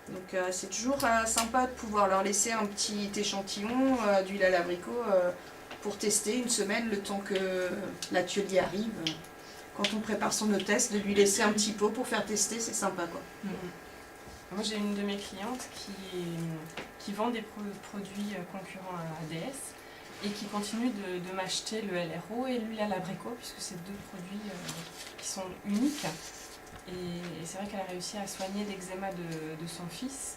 Donc c'est toujours sympa de pouvoir leur laisser un petit échantillon d'huile à l'abricot pour tester une semaine, le temps que l'atelier arrive. Quand on prépare son hôtesse, de lui laisser un petit pot pour faire tester, c'est sympa quoi. Moi j'ai une de mes clientes qui vend des produits concurrents à ADS et qui continue de m'acheter le LRO et l'huile à l'abricot, puisque c'est deux produits qui sont uniques. Et c'est vrai qu'elle a réussi à soigner l'eczéma de son fils,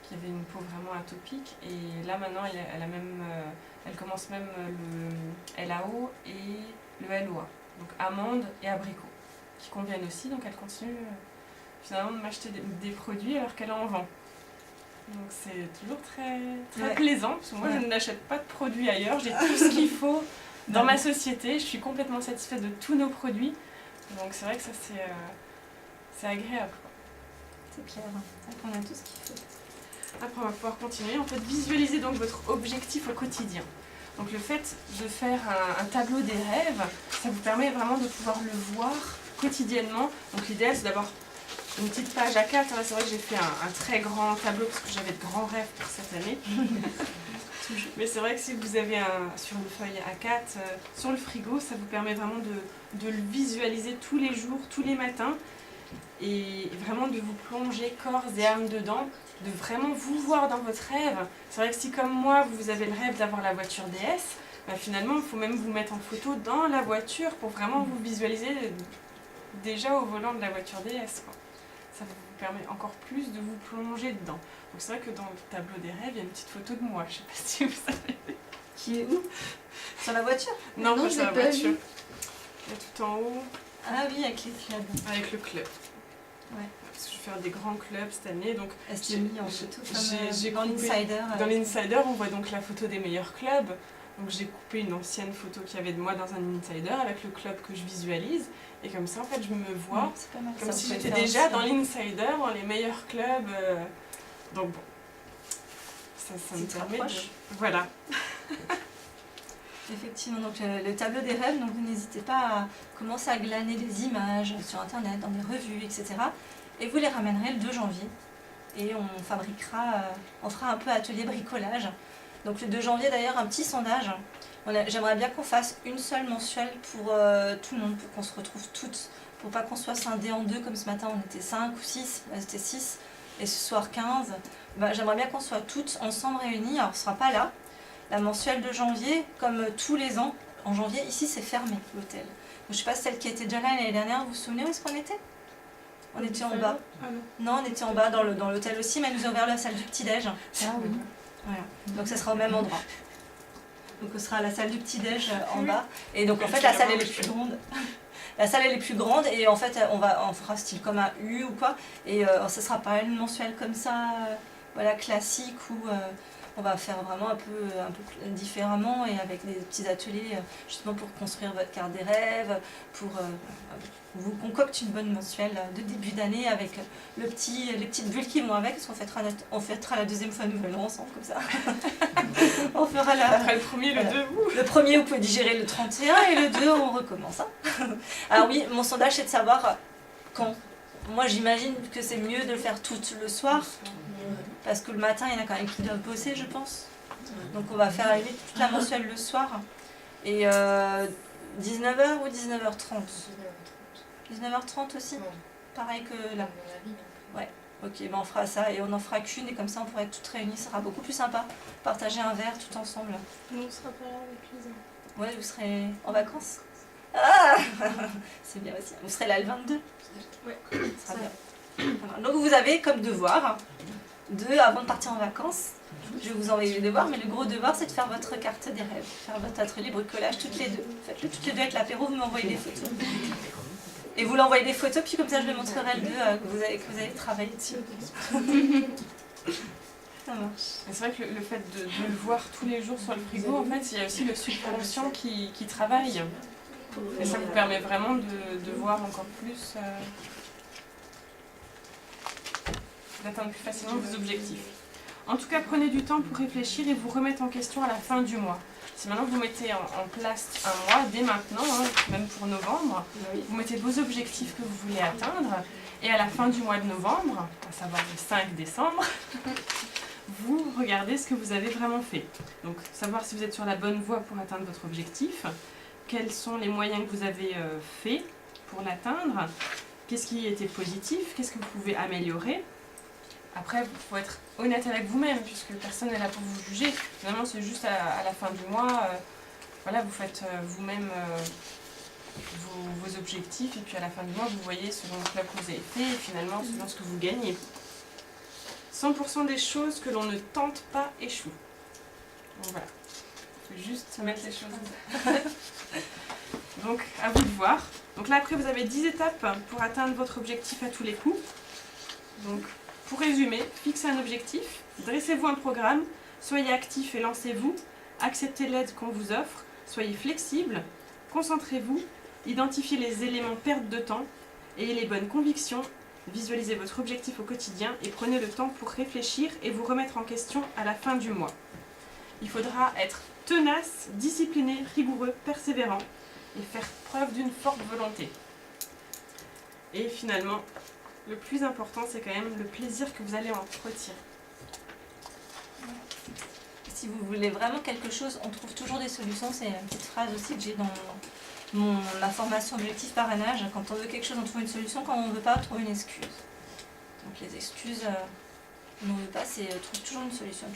qui avait une peau vraiment atopique. Et là maintenant, elle commence même le LAO et le LOA, donc amande et abricot, qui conviennent aussi. Donc elle continue finalement de m'acheter des produits alors qu'elle en vend. Donc c'est toujours très plaisant, parce que moi je n'achète pas de produits ailleurs, j'ai tout ce qu'il faut dans ma société, je suis complètement satisfaite de tous nos produits. Donc c'est vrai que ça c'est agréable. C'est clair, on a tout ce qu'il faut. Après on va pouvoir continuer, en fait visualiser donc votre objectif au quotidien. Donc le fait de faire un tableau des rêves, ça vous permet vraiment de pouvoir le voir quotidiennement. Donc l'idéal c'est d'abord une petite page A4, hein. C'est vrai que j'ai fait un très grand tableau parce que j'avais de grands rêves pour cette année. Mais c'est vrai que si vous avez sur une feuille A4, sur le frigo, ça vous permet vraiment de le visualiser tous les jours, tous les matins, et vraiment de vous plonger corps et âme dedans, de vraiment vous voir dans votre rêve. C'est vrai que si comme moi, vous avez le rêve d'avoir la voiture DS, bah finalement il faut même vous mettre en photo dans la voiture pour vraiment vous visualiser déjà au volant de la voiture DS, quoi. Ça vous permet encore plus de vous plonger dedans. Donc c'est vrai que dans le tableau des rêves, il y a une petite photo de moi, je sais pas si vous savez. Qui est où? Sur la voiture? Non, pas je sur l'ai la pas voiture. vu. Il y a tout en haut. Ah oui, avec les clubs. Avec le club. Ouais. Parce que je vais faire des grands clubs cette année, donc Elle s'est mis en photo j'ai dans coupé- l'Insider. Dans l'Insider, on voit donc la photo des meilleurs clubs. Donc j'ai coupé une ancienne photo qu'il y avait de moi dans un Insider avec le club que je visualise. Et comme ça, en fait, je me vois C'est pas mal. comme Ça, si vous pouvez j'étais faire déjà aussi, dans hein. l'Insider, dans les meilleurs clubs. Donc bon, ça me Tu te permet de... rapproches. Voilà. Effectivement, donc le tableau des rêves, donc vous n'hésitez pas à commencer à glaner des images sur internet, dans des revues, etc. Et vous les ramènerez le 2 janvier. Et on fera un peu atelier bricolage. Donc le 2 janvier d'ailleurs, un petit sondage. J'aimerais bien qu'on fasse une seule mensuelle pour tout le monde, pour qu'on se retrouve toutes, pour pas qu'on soit scindés en deux comme ce matin on était 5 ou 6, c'était 6, et ce soir 15. J'aimerais bien qu'on soit toutes ensemble réunies, alors ce sera pas là. La mensuelle de janvier, comme tous les ans, en janvier, ici c'est fermé l'hôtel. Je sais pas si celle qui était déjà là l'année dernière, vous vous souvenez où est-ce qu'on était? On était en bas. Ah non. Non, on était en bas dans l'hôtel aussi, mais elle nous a ouvert la salle du petit-déj. Ah oui. Voilà. Donc ça sera au même endroit. Donc ce sera la salle du petit-déj en bas. Et donc en fait la salle elle est plus grande. La salle elle est plus grande et en fait on fera style comme un U ou quoi. Et ce sera pas une mensuelle comme ça, voilà, classique où on va faire vraiment un peu différemment et avec des petits ateliers justement pour construire votre carte des rêves, pour vous concocte une bonne mensuelle de début d'année avec les petites bulles qui vont avec, parce qu'on fêtera la deuxième fois Nouvel An ensemble comme ça. On fera Après le premier, le 2, le premier, vous pouvez digérer le 31 et le 2, on recommence. Hein. Alors oui, mon sondage, c'est de savoir quand. Moi, j'imagine que c'est mieux de le faire tout le soir, parce que le matin, il y en a quand même qui doivent bosser, je pense. Donc on va faire à la limite toute la mensuelle le soir. Et 19h ou 19h30 19h30 aussi, pareil que là. Ouais, ok, on fera ça et on n'en fera qu'une et comme ça on pourra être toutes réunies, ça sera beaucoup plus sympa. Partager un verre tout ensemble. Nous, on sera pas là avec les enfants. Ouais, vous serez en vacances. Ah c'est bien aussi. Vous serez là le 22. Ouais. Ça sera bien. Voilà. Donc vous avez comme devoir, avant de partir en vacances, je vais vous envoyer les devoirs, mais le gros devoir c'est de faire votre carte des rêves, faire votre atelier bricolage toutes les deux. Faites-le toutes les deux avec l'apéro, vous m'envoyez des photos. Et vous l'envoyez des photos, puis comme ça je le montrerai le 2 que vous allez travailler dessus. Ça marche. C'est vrai que le fait de le voir tous les jours sur le frigo, en fait, il y a aussi le subconscient qui travaille. Et ça vous permet vraiment de voir encore plus, d'atteindre plus facilement vos objectifs. En tout cas, prenez du temps pour réfléchir et vous remettre en question à la fin du mois. Si maintenant vous mettez en place un mois, dès maintenant, hein, même pour novembre, vous mettez vos objectifs que vous voulez atteindre Et à la fin du mois de novembre, à savoir le 5 décembre, vous regardez ce que vous avez vraiment fait. Donc savoir si vous êtes sur la bonne voie pour atteindre votre objectif, quels sont les moyens que vous avez faits pour l'atteindre, qu'est-ce qui était positif, qu'est-ce que vous pouvez améliorer. Après, il faut être honnête avec vous-même, puisque personne n'est là pour vous juger. Finalement, c'est juste à la fin du mois, voilà, vous faites vous-même vos objectifs, et puis à la fin du mois, vous voyez selon le club que vous avez fait, et finalement, selon ce que vous gagnez. 100% des choses que l'on ne tente pas échouent. Donc voilà, il faut juste mettre les choses. Donc, à vous de voir. Donc là, après, vous avez 10 étapes pour atteindre votre objectif à tous les coups. Donc, pour résumer, fixez un objectif, dressez-vous un programme, soyez actif et lancez-vous, acceptez l'aide qu'on vous offre, soyez flexible, concentrez-vous, identifiez les éléments perte de temps, ayez les bonnes convictions, visualisez votre objectif au quotidien et prenez le temps pour réfléchir et vous remettre en question à la fin du mois. Il faudra être tenace, discipliné, rigoureux, persévérant et faire preuve d'une forte volonté. Et finalement, le plus important, c'est quand même le plaisir que vous allez en retirer. Si vous voulez vraiment quelque chose, on trouve toujours des solutions. C'est une petite phrase aussi que j'ai dans ma formation objectif parrainage. Quand on veut quelque chose, on trouve une solution. Quand on ne veut pas, on trouve une excuse. Donc les excuses, on ne veut pas, c'est trouve toujours une solution.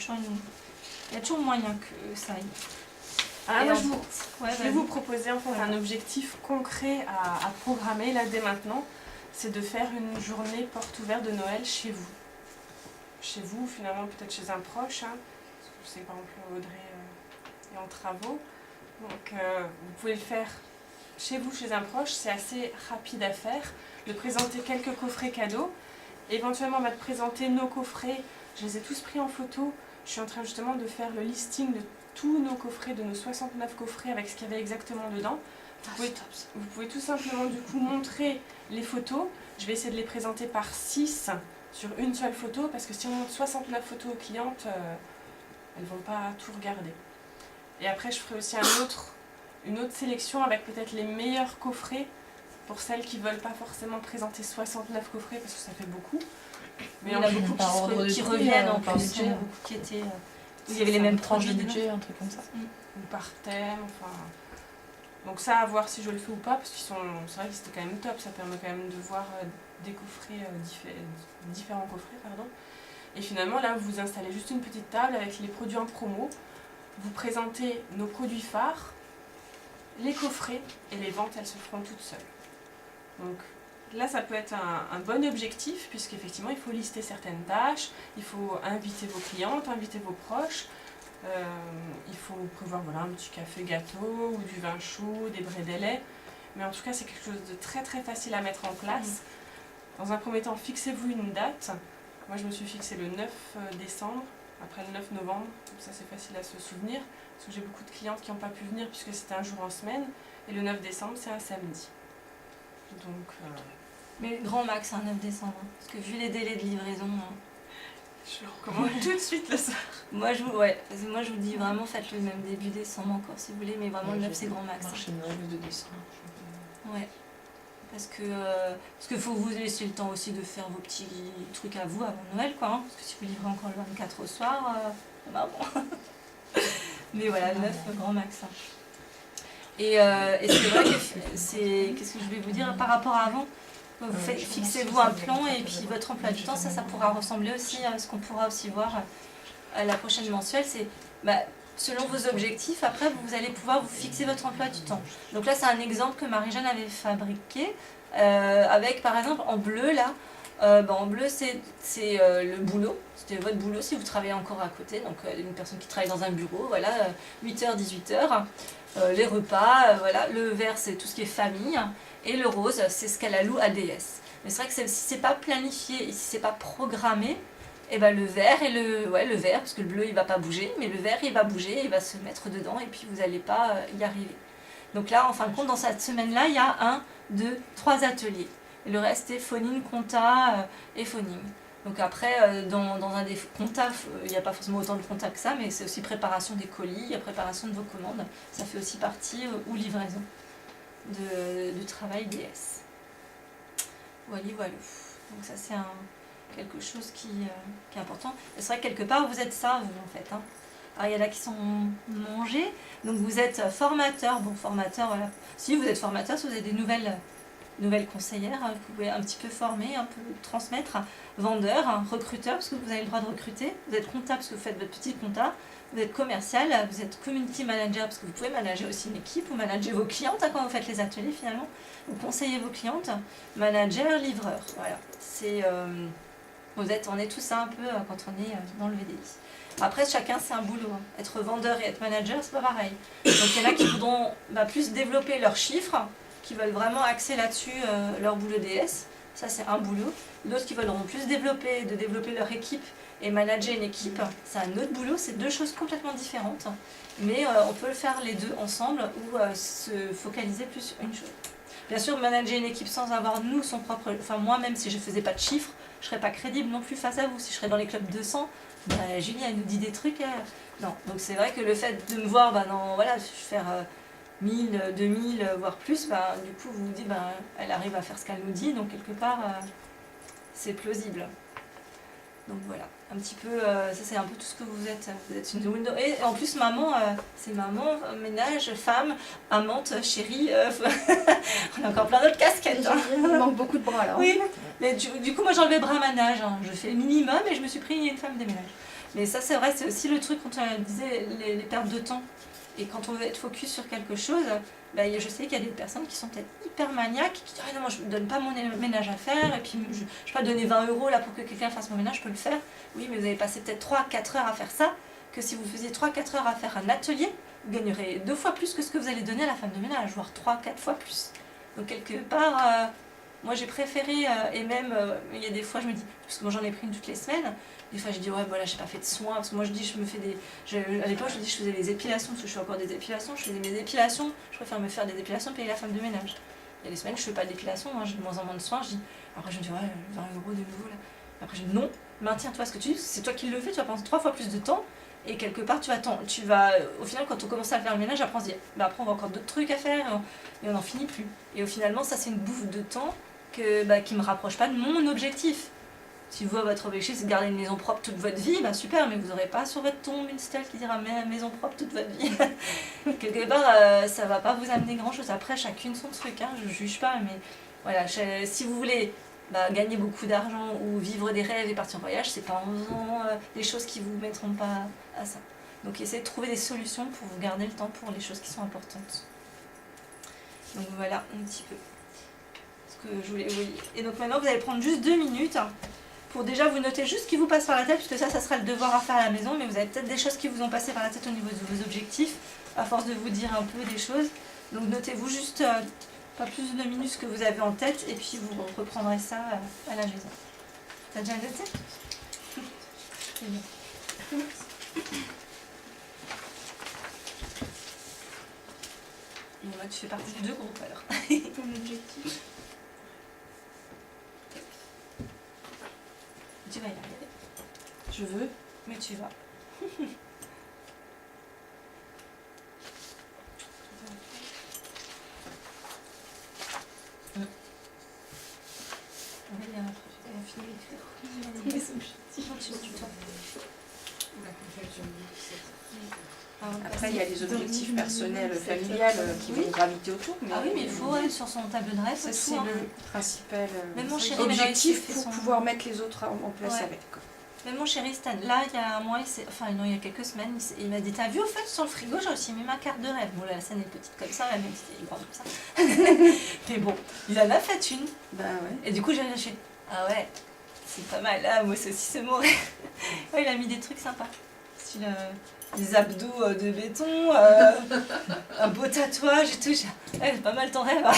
Il y a toujours moyen que ça aille. Ah, moi, je vais vous vas-y. proposer en fait un objectif concret à programmer là dès maintenant. C'est de faire une journée porte ouverte de Noël chez vous. Chez vous, finalement, peut-être chez un proche. Hein. Je sais, par exemple, Audrey est en travaux. Donc, vous pouvez le faire chez vous, chez un proche. C'est assez rapide à faire. De présenter quelques coffrets cadeaux. Éventuellement, de présenter nos coffrets. Je les ai tous pris en photo. Je suis en train justement de faire le listing de tous nos coffrets, de nos 69 coffrets avec ce qu'il y avait exactement dedans. Vous pouvez tout simplement du coup montrer les photos. Je vais essayer de les présenter par 6 sur une seule photo parce que si on montre 69 photos aux clientes, elles ne vont pas tout regarder. Et après je ferai aussi une autre sélection avec peut-être les meilleurs coffrets pour celles qui ne veulent pas forcément présenter 69 coffrets parce que ça fait beaucoup. Mais Il y en a ensuite, beaucoup qui reviennent en plus. Il y en a beaucoup qui étaient... il y avait les mêmes tranches produits de dedans. budget, un truc comme ça. ou par thème, enfin... Donc ça, à voir si je le fais ou pas, parce qu'ils sont, c'est vrai que c'était quand même top, ça permet quand même de voir des coffrets, différents coffrets, pardon. Et finalement, là, vous installez juste une petite table avec les produits en promo, vous présentez nos produits phares, les coffrets, et les ventes, elles se feront toutes seules. Donc là, ça peut être un bon objectif, puisqu'effectivement, il faut lister certaines tâches, il faut inviter vos clientes, inviter vos proches, il faut prévoir voilà, un petit café gâteau ou du vin chaud, des brédélets. Mais en tout cas, c'est quelque chose de très très facile à mettre en place. Dans un premier temps, fixez-vous une date. Moi, je me suis fixé le 9 décembre, après le 9 novembre. Donc ça, c'est facile à se souvenir. Parce que j'ai beaucoup de clientes qui n'ont pas pu venir puisque c'était un jour en semaine. Et le 9 décembre, c'est un samedi. Donc... Mais grand max, un 9 décembre. Parce que vu les délais de livraison... je le recommande tout de suite le soir. Moi je vous dis vraiment, faites-le même début décembre encore si vous voulez, mais vraiment le 9 c'est grand max. Marché de Noël de décembre. Ouais. Parce que faut vous laisser le temps aussi de faire vos petits trucs à vous avant Noël, quoi. Hein, parce que si vous livrez encore le 24 au soir, bah bon. Mais voilà, le 9 grand max. Hein. Et c'est vrai que c'est... Qu'est-ce que je vais vous dire par rapport à avant? Fixez-vous un plan et puis votre emploi du temps, ça pourra ressembler aussi à ce qu'on pourra aussi voir à la prochaine mensuelle. C'est selon vos objectifs, après vous allez pouvoir vous fixer votre emploi du temps. Donc là c'est un exemple que Marie-Jeanne avait fabriqué avec par exemple en bleu là. En bleu c'est le boulot, c'était votre boulot si vous travaillez encore à côté, donc une personne qui travaille dans un bureau, voilà, 8h, 18h, les repas, voilà, le vert c'est tout ce qui est famille, et le rose c'est ce qu'elle alloue à DS. Mais c'est vrai que si c'est pas planifié et si c'est pas programmé, et ben le vert et le vert, parce que le bleu il va pas bouger, mais le vert il va bouger, il va se mettre dedans et puis vous n'allez pas y arriver. Donc là en fin de compte dans cette semaine là il y a 1, 2, 3 ateliers. Et le reste est phonine, compta et phoning. Donc après, dans un des comptas, il n'y a pas forcément autant de comptas que ça, mais c'est aussi préparation des colis, préparation de vos commandes. Ça fait aussi partie, ou livraison, du travail DS. Voilà, voilà. Donc ça c'est quelque chose qui est important. Et c'est vrai que quelque part vous êtes ça, vous en fait. Hein. Alors il y en a qui sont mangés, donc vous êtes formateur. Bon, formateur, voilà. Si vous êtes formateur, si vous avez des nouvelles conseillères, hein, vous pouvez un petit peu former, un peu transmettre. Vendeur, hein, recruteur, parce que vous avez le droit de recruter. Vous êtes comptable, parce que vous faites votre petit compta. Vous êtes commercial, vous êtes community manager, parce que vous pouvez manager aussi une équipe, vous managez vos clientes hein, quand vous faites les ateliers finalement. Vous conseillez vos clientes. Manager, livreur, voilà. On est tous ça un peu quand on est dans le VDI. Après, chacun, c'est un boulot. Hein. Être vendeur et être manager, c'est pas pareil. Donc, il y en a qui voudront plus développer leurs chiffres, qui veulent vraiment axer là-dessus leur boulot DS. Ça, c'est un boulot. D'autres qui veulent plus développer leur équipe et manager une équipe, c'est un autre boulot. C'est deux choses complètement différentes. Mais on peut le faire les deux ensemble ou se focaliser plus sur une chose. Bien sûr, manager une équipe sans avoir son propre... Enfin, moi, même si je ne faisais pas de chiffres, je ne serais pas crédible non plus face à vous. Si je serais dans les clubs 200, Julie, elle nous dit des trucs. Non. Donc c'est vrai que le fait de me voir faire 1000, 2000, voire plus, du coup, vous vous dites, elle arrive à faire ce qu'elle nous dit. Donc quelque part, c'est plausible. Donc voilà, un petit peu, ça c'est un peu tout ce que vous êtes. Vous êtes une window. Et en plus, maman, c'est maman, ménage, femme, amante, chérie. On a encore plein d'autres casquettes. Hein. Il manque beaucoup de bras là. Oui, mais du coup, moi j'ai enlevé bras manage. Hein. Je fais le minimum et je me suis pris une femme de ménage. Mais ça, c'est vrai, c'est aussi le truc quand on disait les pertes de temps. Et quand on veut être focus sur quelque chose, je sais qu'il y a des personnes qui sont peut-être hyper maniaques, qui disent « Ah non, moi je ne donne pas mon ménage à faire, et puis je ne vais pas donner 20 € là pour que quelqu'un fasse mon ménage, je peux le faire. » Oui, mais vous avez passé peut-être 3-4 heures à faire ça, que si vous faisiez 3-4 heures à faire un atelier, vous gagnerez 2 fois plus que ce que vous allez donner à la femme de ménage, voire 3-4 fois plus. Donc quelque part, moi j'ai préféré, et même il y a des fois je me dis, parce que moi j'en ai pris une toutes les semaines, des fois je dis ouais voilà j'ai pas fait de soins, parce que moi je dis à l'époque je faisais les épilations, parce que je fais encore des épilations, je faisais mes épilations, je préfère me faire des épilations payer la femme de ménage. Il y a des semaines je fais pas d'épilation, j'ai de moins en moins de soins, je dis, après je me dis ouais 20 € de nouveau là. Après je dis non, maintiens-toi ce que tu dis, c'est toi qui le fais, tu vas prendre 3 fois plus de temps. Et quelque part, tu vas, au final, quand on commence à faire le ménage, après on se dit, après on va encore d'autres trucs à faire, et on n'en finit plus. Et au finalement, ça c'est une bouffe de temps qui ne me rapproche pas de mon objectif. Si vous, votre objectif, c'est de garder une maison propre toute votre vie, super, mais vous n'aurez pas sur votre tombe une stèle qui dira maison propre toute votre vie. Quelque part, ça ne va pas vous amener grand-chose. Après, chacune son truc, hein, je ne juge pas, mais voilà, si vous voulez gagner beaucoup d'argent ou vivre des rêves et partir en voyage, c'est pas en faisant des choses qui vous mettront pas à ça. Donc essayez de trouver des solutions pour vous garder le temps pour les choses qui sont importantes. Donc voilà un petit peu ce que je voulais vous dire. Et donc maintenant vous allez prendre juste 2 minutes pour déjà vous noter juste ce qui vous passe par la tête, puisque ça sera le devoir à faire à la maison, mais vous avez peut-être des choses qui vous ont passé par la tête au niveau de vos objectifs, à force de vous dire un peu des choses. Donc notez-vous juste pas plus de 2 minutes ce que vous avez en tête, et puis vous reprendrez ça à la maison. T'as déjà noté? C'est bien. Et moi, tu fais partie de 2 groupes alors. Ton objectif. Tu vas y arriver. Je veux. Mais tu vas. Elle a fini d'écrire. Mes objectifs. Tu me tutoies. Après, il y a les objectifs personnels, familiales qui vont graviter autour. Mais Ah oui, mais il faut être sur son tableau de rêve. ça, tout, c'est hein. le principal Même mon chéri, maintenant, objectif il fait pour son- pouvoir mettre les autres en place Ouais. avec. Quoi. Même mon chéri Stan, là il y a un mois, il y a quelques semaines, il m'a dit t'as vu au fait sur le frigo j'ai aussi mis ma carte de rêve. Bon là la scène est petite comme ça, la même si elle est grande comme ça. Mais bon, il en a fait une. Bah ouais. Et du coup j'ai lâché. Ah ouais, c'est pas mal. Ah moi c'est aussi c'est mon rêve. Ouais, il a mis des trucs sympas. Style des abdos de béton, un beau tatouage et tout. Ouais, c'est pas mal ton rêve. Hein.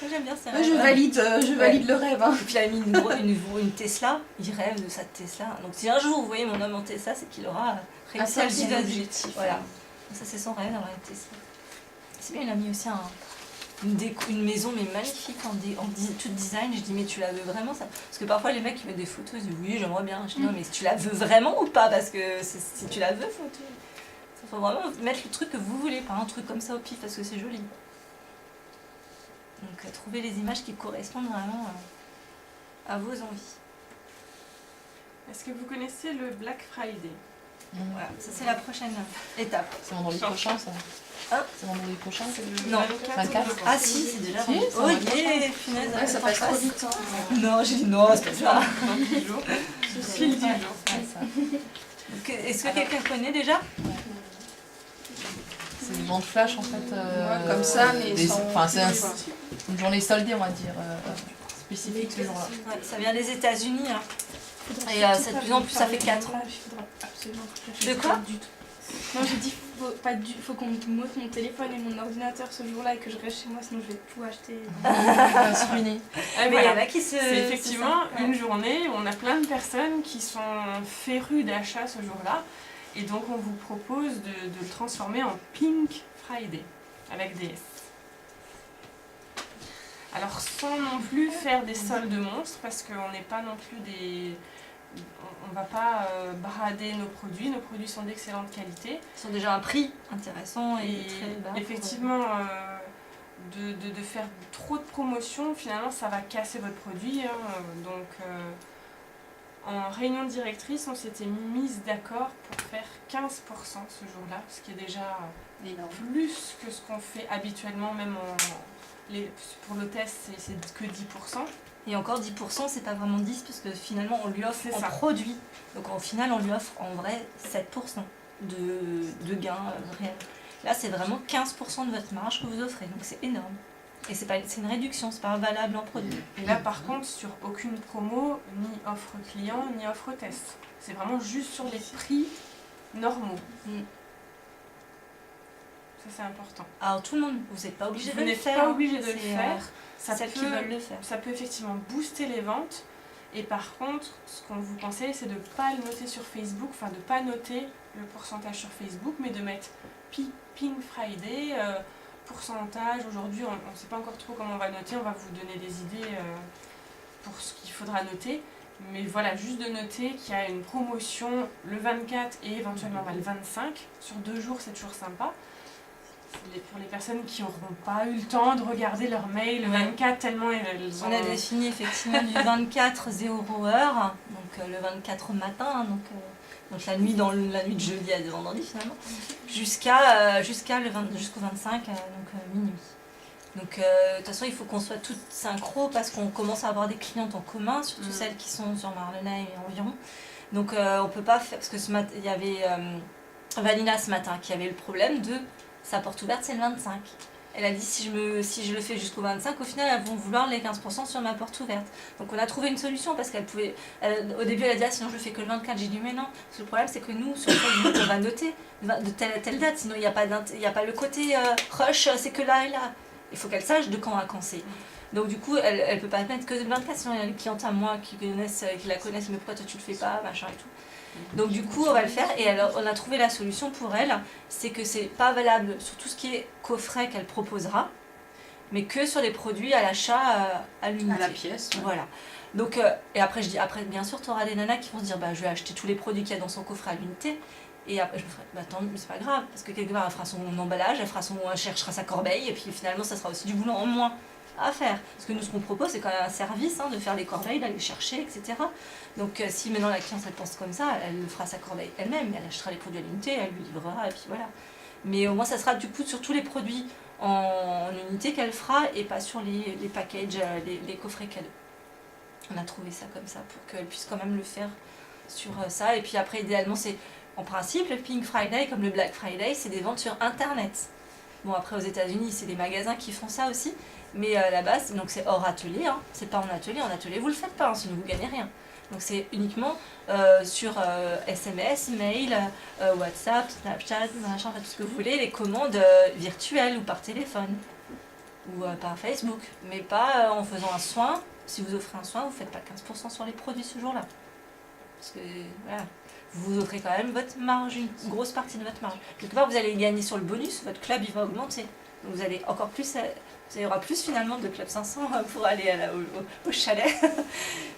Moi, j'aime bien ces rêves. Je valide le rêve. Hein. Et puis il a mis une Tesla, il rêve de sa Tesla. Donc si un jour vous voyez mon homme en Tesla, c'est qu'il aura réussi à le son vivre. objectif. Voilà. Donc ça c'est son rêve d'avoir une Tesla. C'est bien, il a mis aussi une maison mais magnifique en tout design. Je dis mais tu la veux vraiment ça? Parce que parfois les mecs ils mettent des photos, ils disent oui j'aimerais bien. Je dis non mais tu la veux vraiment ou pas? Parce que si tu la veux, faut vraiment mettre le truc que vous voulez, pas un truc comme ça au pif parce que c'est joli. Donc trouver les images qui correspondent vraiment à vos envies. Est-ce que vous connaissez le Black Friday? Voilà, ça c'est la prochaine étape. C'est vendredi prochain, ça. Hein? C'est vendredi prochain. C'est le Non. 24. je Ah pense. si, c'est déjà Si, c'est Oh yeah, punaise, Ouais, ça attends, passe trop passe. vite. Hein. Non, j'ai dit non, c'est pas ça. Dans 10 jours. Pile 10 jours. Ouais, ça. Donc, est-ce que quelqu'un connaît déjà? C'est une vente flash en fait. Ouais, comme ça, mais sans- enfin, c'est une journée soldée, on va dire, spécifique ce jour-là. Ouais, ça vient des États-Unis. Hein. Et c'est de plus en plus, ça fait 4 ans. De quoi? Non, j'ai dit faut qu'on m'ôte mon téléphone et mon ordinateur ce jour-là et que je reste chez moi, sinon je vais tout acheter. On va se ruiner. Et Mais il y voilà. en a qui se. C'est effectivement c'est ça. une journée où on a plein de personnes qui sont férues d'achat ce jour-là. Et donc on vous propose de le transformer en Pink Friday avec des S. Alors sans non plus faire des soldes monstres parce qu'on n'est pas non plus des... On va pas brader nos produits sont d'excellente qualité. Ils ont déjà un prix intéressant et Et très bas. effectivement, de faire trop de promotions, finalement, ça va casser votre produit. Hein. Donc, en réunion directrice, on s'était mise d'accord pour faire 15% ce jour-là, ce qui est déjà Énorme. plus que ce qu'on fait habituellement, même pour le test, c'est que 10%. Et encore 10%, c'est pas vraiment 10 parce que finalement on lui offre C'est en ça. produit. Donc en final, on lui offre en vrai 7% de gain réel. Là, c'est vraiment 15% de votre marge que vous offrez. Donc c'est énorme. Et c'est une réduction, c'est pas valable en produit. Et là, par contre, sur aucune promo, ni offre client, ni offre test. C'est vraiment juste sur les prix normaux. Mm. Ça, c'est important. Alors tout le monde, vous n'êtes pas obligé Vous de le n'êtes faire. pas hein. obligé de le C'est, faire. Ça celles qui peut, veulent le faire. ça peut effectivement booster les ventes. Et par contre, ce qu'on vous conseille, c'est de ne pas le noter sur Facebook, enfin de ne pas noter le pourcentage sur Facebook, mais de mettre Pink Friday, pourcentage. Aujourd'hui, on ne sait pas encore trop comment on va noter, on va vous donner des idées pour ce qu'il faudra noter. Mais voilà, juste de noter qu'il y a une promotion le 24 et éventuellement le 25. Sur 2 jours, c'est toujours sympa. Pour les personnes qui n'auront pas eu le temps de regarder leur mail le 24, tellement elles ont... On a défini effectivement du 24 0 heure, donc le 24 matin, donc la nuit la nuit de jeudi à vendredi finalement, jusqu'au 25, donc minuit. Donc de toute façon il faut qu'on soit toutes synchro parce qu'on commence à avoir des clientes en commun, surtout celles qui sont sur Marlenay et environ. Donc on peut pas faire, parce que ce matin il y avait Vanilla ce matin qui avait le problème de sa porte ouverte c'est le 25. Elle a dit si je le fais jusqu'au 25, au final elles vont vouloir les 15% sur ma porte ouverte. Donc on a trouvé une solution parce qu'elle pouvait. Au début elle a dit ah, sinon je le fais que le 24. J'ai dit mais non, parce que le problème c'est que nous sur Facebook on va noter de telle à telle date, sinon il n'y a pas le côté rush, c'est que là et là. Il faut qu'elle sache de quand à quand c'est. Donc du coup elle ne peut pas mettre que le 24, sinon il y a les clientes à moi qui la connaissent, mais pourquoi toi tu le fais pas, machin et tout. Donc du coup on va le faire et alors on a trouvé la solution pour elle, c'est que c'est pas valable sur tout ce qui est coffret qu'elle proposera, mais que sur les produits à l'achat à l'unité. À la pièce. Ouais. Voilà. Donc et après je dis bien sûr tu auras des nanas qui vont se dire je vais acheter tous les produits qu'il y a dans son coffret à l'unité. Et après je me ferai tant mieux, c'est pas grave parce que quelque part elle fera son emballage, elle cherchera sa corbeille et puis finalement ça sera aussi du boulot en moins à faire. Parce que nous, ce qu'on propose, c'est quand même un service, de faire les corbeilles, d'aller chercher, etc. Donc, si maintenant la cliente, elle pense comme ça, elle fera sa corbeille elle-même, elle achètera les produits à l'unité, elle lui livrera, et puis voilà. Mais au moins, ça sera du coup sur tous les produits en unité qu'elle fera, et pas sur les packages, les coffrets cadeaux. On a trouvé ça comme ça, pour qu'elle puisse quand même le faire sur ça. Et puis après, idéalement, c'est, en principe, le Pink Friday, comme le Black Friday, c'est des ventes sur Internet. Bon, après, aux États-Unis, c'est des magasins qui font ça aussi. Mais à la base, donc c'est hors atelier, c'est pas en atelier vous le faites pas, sinon vous gagnez rien. Donc c'est uniquement sur SMS, mail, WhatsApp, Snapchat, machin, tout ce que vous voulez, les commandes virtuelles ou par téléphone ou par Facebook. Mais pas en faisant un soin. Si vous offrez un soin, vous faites pas 15% sur les produits ce jour-là. Parce que voilà, vous offrez quand même votre marge, une grosse partie de votre marge. Quelque part, vous allez gagner sur le bonus, votre club il va augmenter. Donc vous allez encore plus. Il y aura plus finalement de Club 500 pour aller au chalet.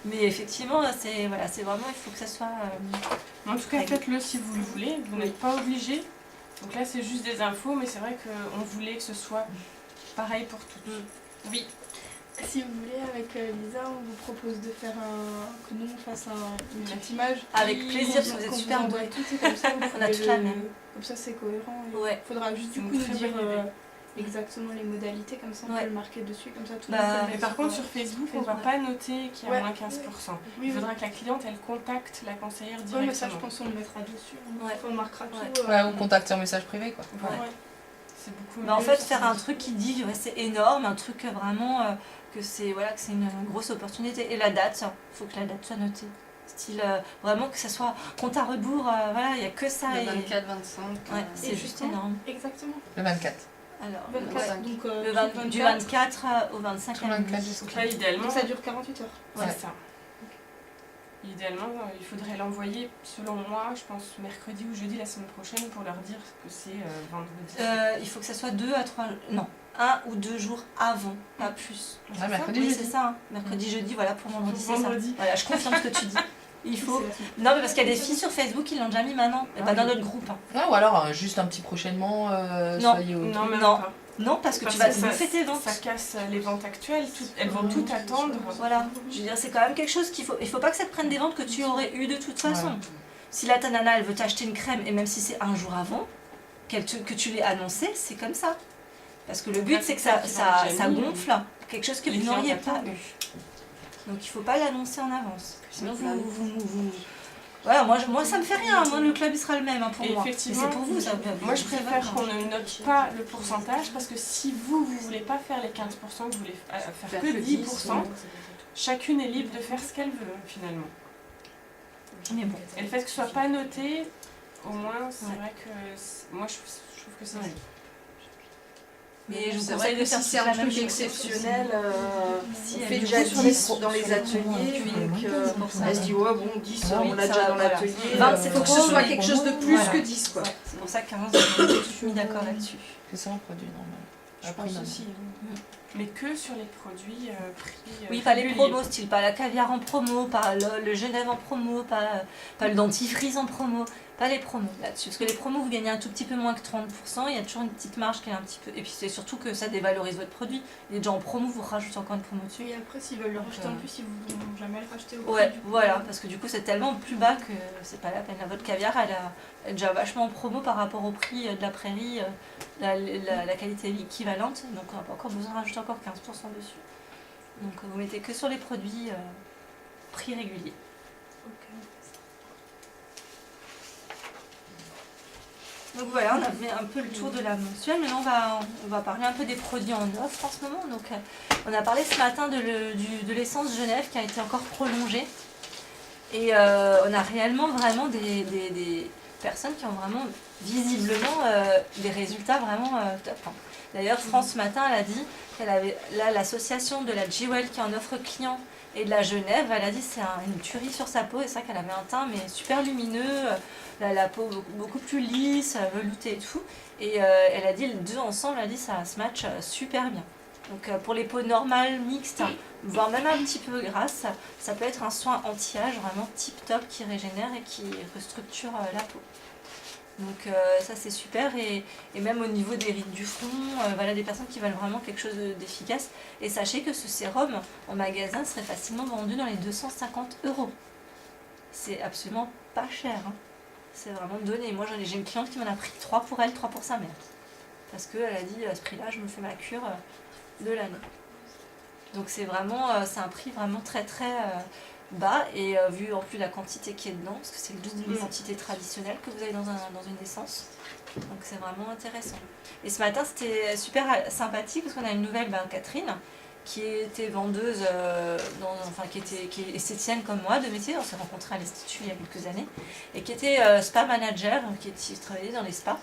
Mais effectivement, c'est vraiment, il faut que ça soit... En tout cas, faites-le si vous le voulez, vous n'êtes pas obligé. Donc là, c'est juste des infos, mais c'est vrai qu'on voulait que ce soit pareil pour toutes. Oui. Si vous voulez, avec Lisa, on vous propose de faire que nous on fasse une petite image. Avec plaisir, parce que vous êtes qu'on super vous envoie doués. toutes, et comme ça, vous On a pouvez toute la même. Comme ça, c'est cohérent. Il Ouais. faudra juste du C'est coup une nous très dire bonne idée. exactement les modalités, comme ça on Ouais. peut le marquer dessus, comme ça tout le Bah, monde peut le Mais mettre par contre, sur Facebook, on ne va pas noter qu'il y a Ouais. moins 15%. Oui, Il oui. faudra que la cliente, elle contacte la conseillère Ouais, directement. mais ça, je pense qu'on le mettra dessus. Ouais. On marquera Ouais. tout. Ouais, ou contacter en message privé, quoi. Voilà. Ouais. C'est beaucoup Mais en mieux, fait, ça, faire un truc qui dit ouais, c'est énorme, un truc vraiment que c'est une grosse opportunité. Et la date, il faut que la date soit notée. Style vraiment que ça soit compte à rebours, voilà, il n'y a que ça. Le et- 24-25. Ouais, c'est Et juste justement, énorme. Exactement. Le 24. Alors, 24, ouais. donc Du 24 au 25 Tout le à 24 minuit. jusqu'au Donc là, idéalement, Donc ça dure 48 heures. c'est Ouais. ça. Idéalement, il faudrait l'envoyer, selon moi, je pense mercredi ou jeudi la semaine prochaine pour leur dire que c'est vendredi. Il faut que ça soit 2 à 3, non, 1 ou 2 jours avant, pas plus. Ouais, mercredi, Oui, jeudi. c'est ça, hein. Mercredi, jeudi, voilà, pour vendredi, Pour c'est ça. vendredi. Voilà, je confirme ce que tu dis. Il faut. C'est la semaine. Non, mais parce qu'il y a des filles sur Facebook qui l'ont déjà mis maintenant, mais pas dans notre groupe. Hein. Ouais, ou alors juste un petit prochainement, Non. soyez au Non, même Non. pas. Non, parce que Parce tu vas que ça- bouffer tes ventes. Ça casse les ventes actuelles, elles vont tout attendre. Voilà, je veux dire, c'est quand même quelque chose qu'il faut. Il faut pas que ça te prenne des ventes que tu aurais eu de toute façon. Ouais. Si la ta nana, elle veut t'acheter une crème, et même si c'est un jour avant, que tu l'aies annoncé, c'est comme ça. Parce que le but, c'est que ça gonfle quelque chose que Les vous n'auriez clients pas attendent. eu. Donc il faut pas l'annoncer en avance. Sinon, vous. Voilà, moi ça me fait rien. Moi, le club, il sera le même hein, pour Et moi. Mais effectivement, c'est pour vous, ça. Moi, je préfère qu'on ne note pas le pourcentage parce que si vous voulez pas faire les 15%, que vous voulez faire que 10%, chacune est libre de faire ce qu'elle veut finalement. Mais bon. Et le fait que ce soit pas noté, au moins, c'est Ouais. vrai que moi, je trouve que c'est Ouais. bien. Mais je vous C'est conseille vrai de que faire si c'est un la même truc chose. exceptionnel, Si on elle fait est déjà beaucoup sur les 10 dans les ateliers, donc elle se dit ouais bon 10 Ah oui, on l'a ça déjà va, dans voilà. l'atelier, 20, il c'est faut que ce trop, soit mais quelque chose de plus voilà. que 10 quoi. Ouais, c'est pour ça que 15, on est tous mis d'accord là-dessus. C'est ça un produit normal. Je Après, pense non. aussi. Mais que sur les produits prix. Oui, pas les réguliers. promos, style pas la caviar en promo, pas le Genève en promo, pas le dentifrice en promo, pas les promos là-dessus. Parce que les promos, vous gagnez un tout petit peu moins que 30%, il y a toujours une petite marge qui est un petit peu... Et puis c'est surtout que ça dévalorise votre produit. Il est déjà en promo, vous rajoutez encore une promo dessus. Et après, s'ils veulent le racheter en plus, ils ne vont jamais le racheter au prix Ouais, du coup. voilà, parce que du coup c'est tellement plus bas que c'est pas la peine. Là, votre caviar, elle est déjà vachement en promo par rapport au prix de la prairie, la qualité équivalente, donc on n'a pas encore besoin de rajouter encore 15% dessus. Donc vous mettez que sur les produits prix réguliers. Donc voilà, on a fait un peu le tour de la mensuelle. Maintenant on va parler un peu des produits en offre en ce moment. Donc on a parlé ce matin de l'essence Genève qui a été encore prolongée. Et on a réellement vraiment des personnes qui ont vraiment visiblement des résultats vraiment top. Hein. D'ailleurs, France ce matin, elle a dit qu'elle avait là l'association de la Jewel qui est en offre client et de la Genève, elle a dit c'est une tuerie sur sa peau, et c'est ça qu'elle avait un teint mais super lumineux, la peau beaucoup plus lisse, veloutée et tout. Et elle a dit les deux ensemble, elle a dit ça se match super bien. Donc pour les peaux normales, mixtes, voire même un petit peu grasses, ça peut être un soin anti-âge vraiment tip top qui régénère et qui restructure la peau. Donc ça c'est super, et même au niveau des rides du front, voilà, des personnes qui veulent vraiment quelque chose d'efficace. Et sachez que ce sérum en magasin serait facilement vendu dans les 250 €. C'est absolument pas cher, hein. C'est vraiment donné. Moi j'ai une cliente qui m'en a pris 3 pour elle, 3 pour sa mère. Parce qu'elle a dit à ce prix-là, je me fais ma cure de l'année. Donc c'est vraiment, c'est un prix vraiment très très bas, et vu en plus la quantité qui est dedans, parce que c'est le double de quantité traditionnelle que vous avez dans une essence. Donc c'est vraiment intéressant. Et ce matin c'était super sympathique parce qu'on a une nouvelle, Catherine, qui était vendeuse, qui est esthéticienne comme moi de métier. On s'est rencontrés à l'Institut il y a quelques années, et qui était spa manager, donc qui travaillait dans les spas.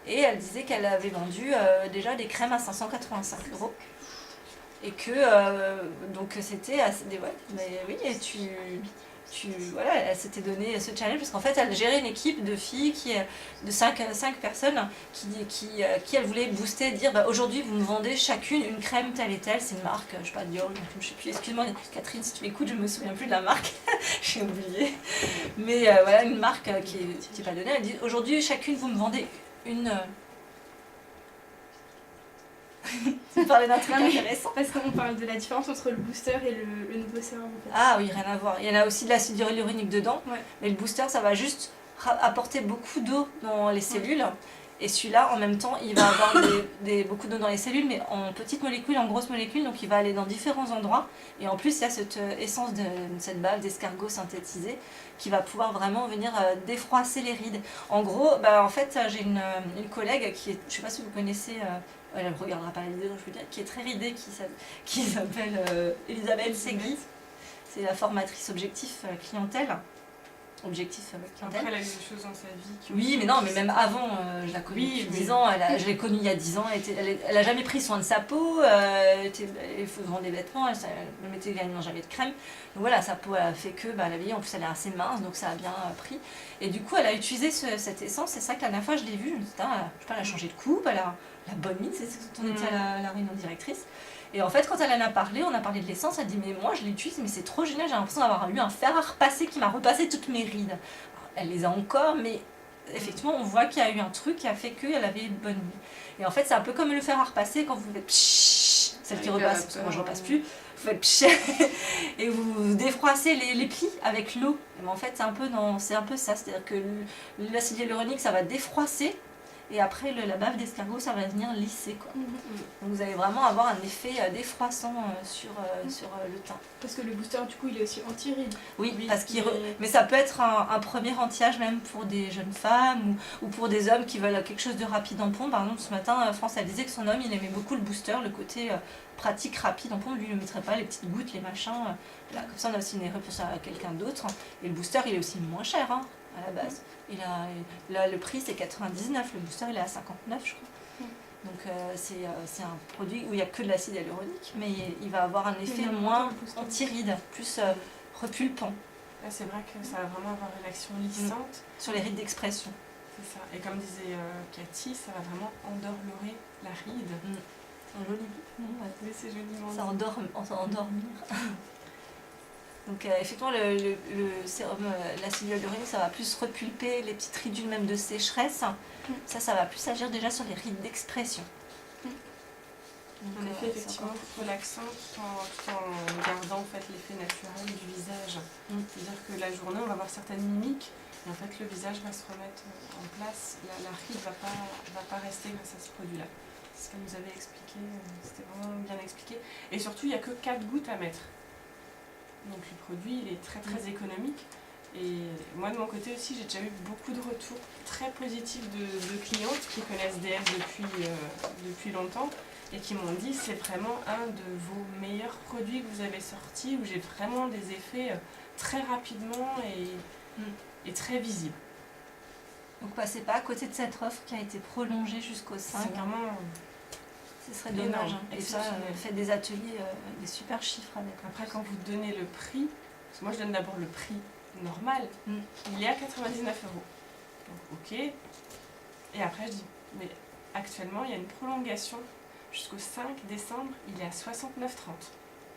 Et elle disait qu'elle avait vendu déjà des crèmes à 585 €. Et que donc c'était assez mais oui, et voilà, elle s'était donné ce challenge parce qu'en fait elle gérait une équipe de filles de 5 personnes qui elle voulait booster, dire aujourd'hui vous me vendez chacune une crème telle et telle, c'est une marque, je sais pas, Dior, je sais plus, excuse-moi Catherine si tu m'écoutes, je me souviens plus de la marque, j'ai oublié, mais voilà, une marque qui n'est pas donnée. Elle dit aujourd'hui chacune vous me vendez une Tu parlais d'un truc Non, mais- intéressant. Parce qu'on parle de la différence entre le booster et le nouveau sérum en fait. Ah oui, rien à voir. Il y en a aussi de l'acide hyaluronique dedans, Ouais. mais le booster, ça va juste apporter beaucoup d'eau dans les cellules. Et celui-là, en même temps, il va avoir beaucoup d'eau dans les cellules, mais en petites molécules, en grosses molécules, donc il va aller dans différents endroits. Et en plus, il y a cette essence de cette bave d'escargot synthétisée qui va pouvoir vraiment venir défroisser les rides. En gros, en fait, j'ai une collègue qui est, je sais pas si vous connaissez, elle ne regardera pas la vidéo, je veux dire, qui est très ridée, qui s'appelle Elisabeth Segui. C'est la formatrice objectif clientèle. Objectif clientèle. Après, elle a eu des choses dans sa vie. Oui, mais non, mais même avant, je la connais Oui, depuis mais- 10 ans, je l'ai connue il y a 10 ans, elle a jamais pris soin de sa peau, elle vend des vêtements, elle ne mettait quasiment jamais de crème. Donc voilà, sa peau elle a fait que, la vieille, en plus elle est assez mince, donc ça a bien pris. Et du coup, elle a utilisé cette essence, c'est ça que la dernière fois je l'ai vue, je me suis dit, je sais pas, elle a changé de coupe, elle a la bonne mine, c'est quand on était à la réunion directrice. Et en fait, quand elle en a parlé, on a parlé de l'essence, elle dit mais moi je l'utilise, mais c'est trop génial, j'ai l'impression d'avoir eu un fer à repasser qui m'a repassé toutes mes rides. Alors, elle les a encore, mais effectivement, on voit qu'il y a eu un truc qui a fait qu'elle avait une bonne nuit. Et en fait, c'est un peu comme le fer à repasser quand vous faites pshhh, celle qui Avec repasse, la parce que moi je vapeur, repasse plus, vous faites pshhh, et vous défroissez les plis avec l'eau. Mais en fait, c'est un peu ça, c'est-à-dire que l'acide hyaluronique, ça va défroisser. Et après, la bave d'escargot, ça va venir lisser, quoi. Donc vous allez vraiment avoir un effet défroissant sur le teint. Parce que le booster, du coup, il est aussi anti-rides. Oui, Oui, parce mais- mais ça peut être un premier anti-âge même pour des jeunes femmes ou pour des hommes qui veulent quelque chose de rapide en pompe. Par exemple, ce matin, France, elle disait que son homme, il aimait beaucoup le booster, le côté pratique, rapide en pompe. Lui, il ne mettrait pas les petites gouttes, les machins. Là, comme ça, on a aussi une réponse à quelqu'un d'autre. Et le booster, il est aussi moins cher, hein, à la base. Là, le prix, c'est 99. Le booster, il est à 59, je crois. Donc, c'est un produit où il n'y a que de l'acide hyaluronique, mais il va avoir un effet non, moins le booster. anti-ride, plus repulpant Là, c'est vrai que ça va vraiment avoir une action lissante. sur les rides d'expression. C'est ça. Et comme disait Cathy, ça va vraiment endorlorer la ride. Joli. Oui, c'est joliment Ça dit. endormir. Donc effectivement, le sérum, l'acide hyaluronique, ça va plus repulper les petites ridules même de sécheresse. Ça va plus agir déjà sur les rides d'expression. Donc, En effet, c'est effectivement, encore- relaxant tout en gardant en fait, l'effet naturel du visage. C'est-à-dire que la journée, on va avoir certaines mimiques, et en fait, le visage va se remettre en place. La ride ne va pas rester grâce à ce produit-là. C'est ce qu'elle nous avait expliqué, c'était vraiment bien expliqué. Et surtout, il n'y a que 4 gouttes à mettre. Donc le produit, il est très très économique. Et moi, de mon côté aussi, j'ai déjà eu beaucoup de retours très positifs de clientes qui connaissent DF depuis longtemps et qui m'ont dit c'est vraiment un de vos meilleurs produits que vous avez sortis où j'ai vraiment des effets très rapidement et très visibles. Donc passez pas à côté de cette offre qui a été prolongée jusqu'au 5. C'est vraiment... Ce serait dommage. énorme, hein. Et ça, exceptionnel. faites des ateliers, des super chiffres avec. Après, quand vous donnez le prix, parce que moi je donne d'abord le prix normal, il est à 99 €. Donc ok. Et après je dis, mais actuellement il y a une prolongation jusqu'au 5 décembre, il est à 69,30 €.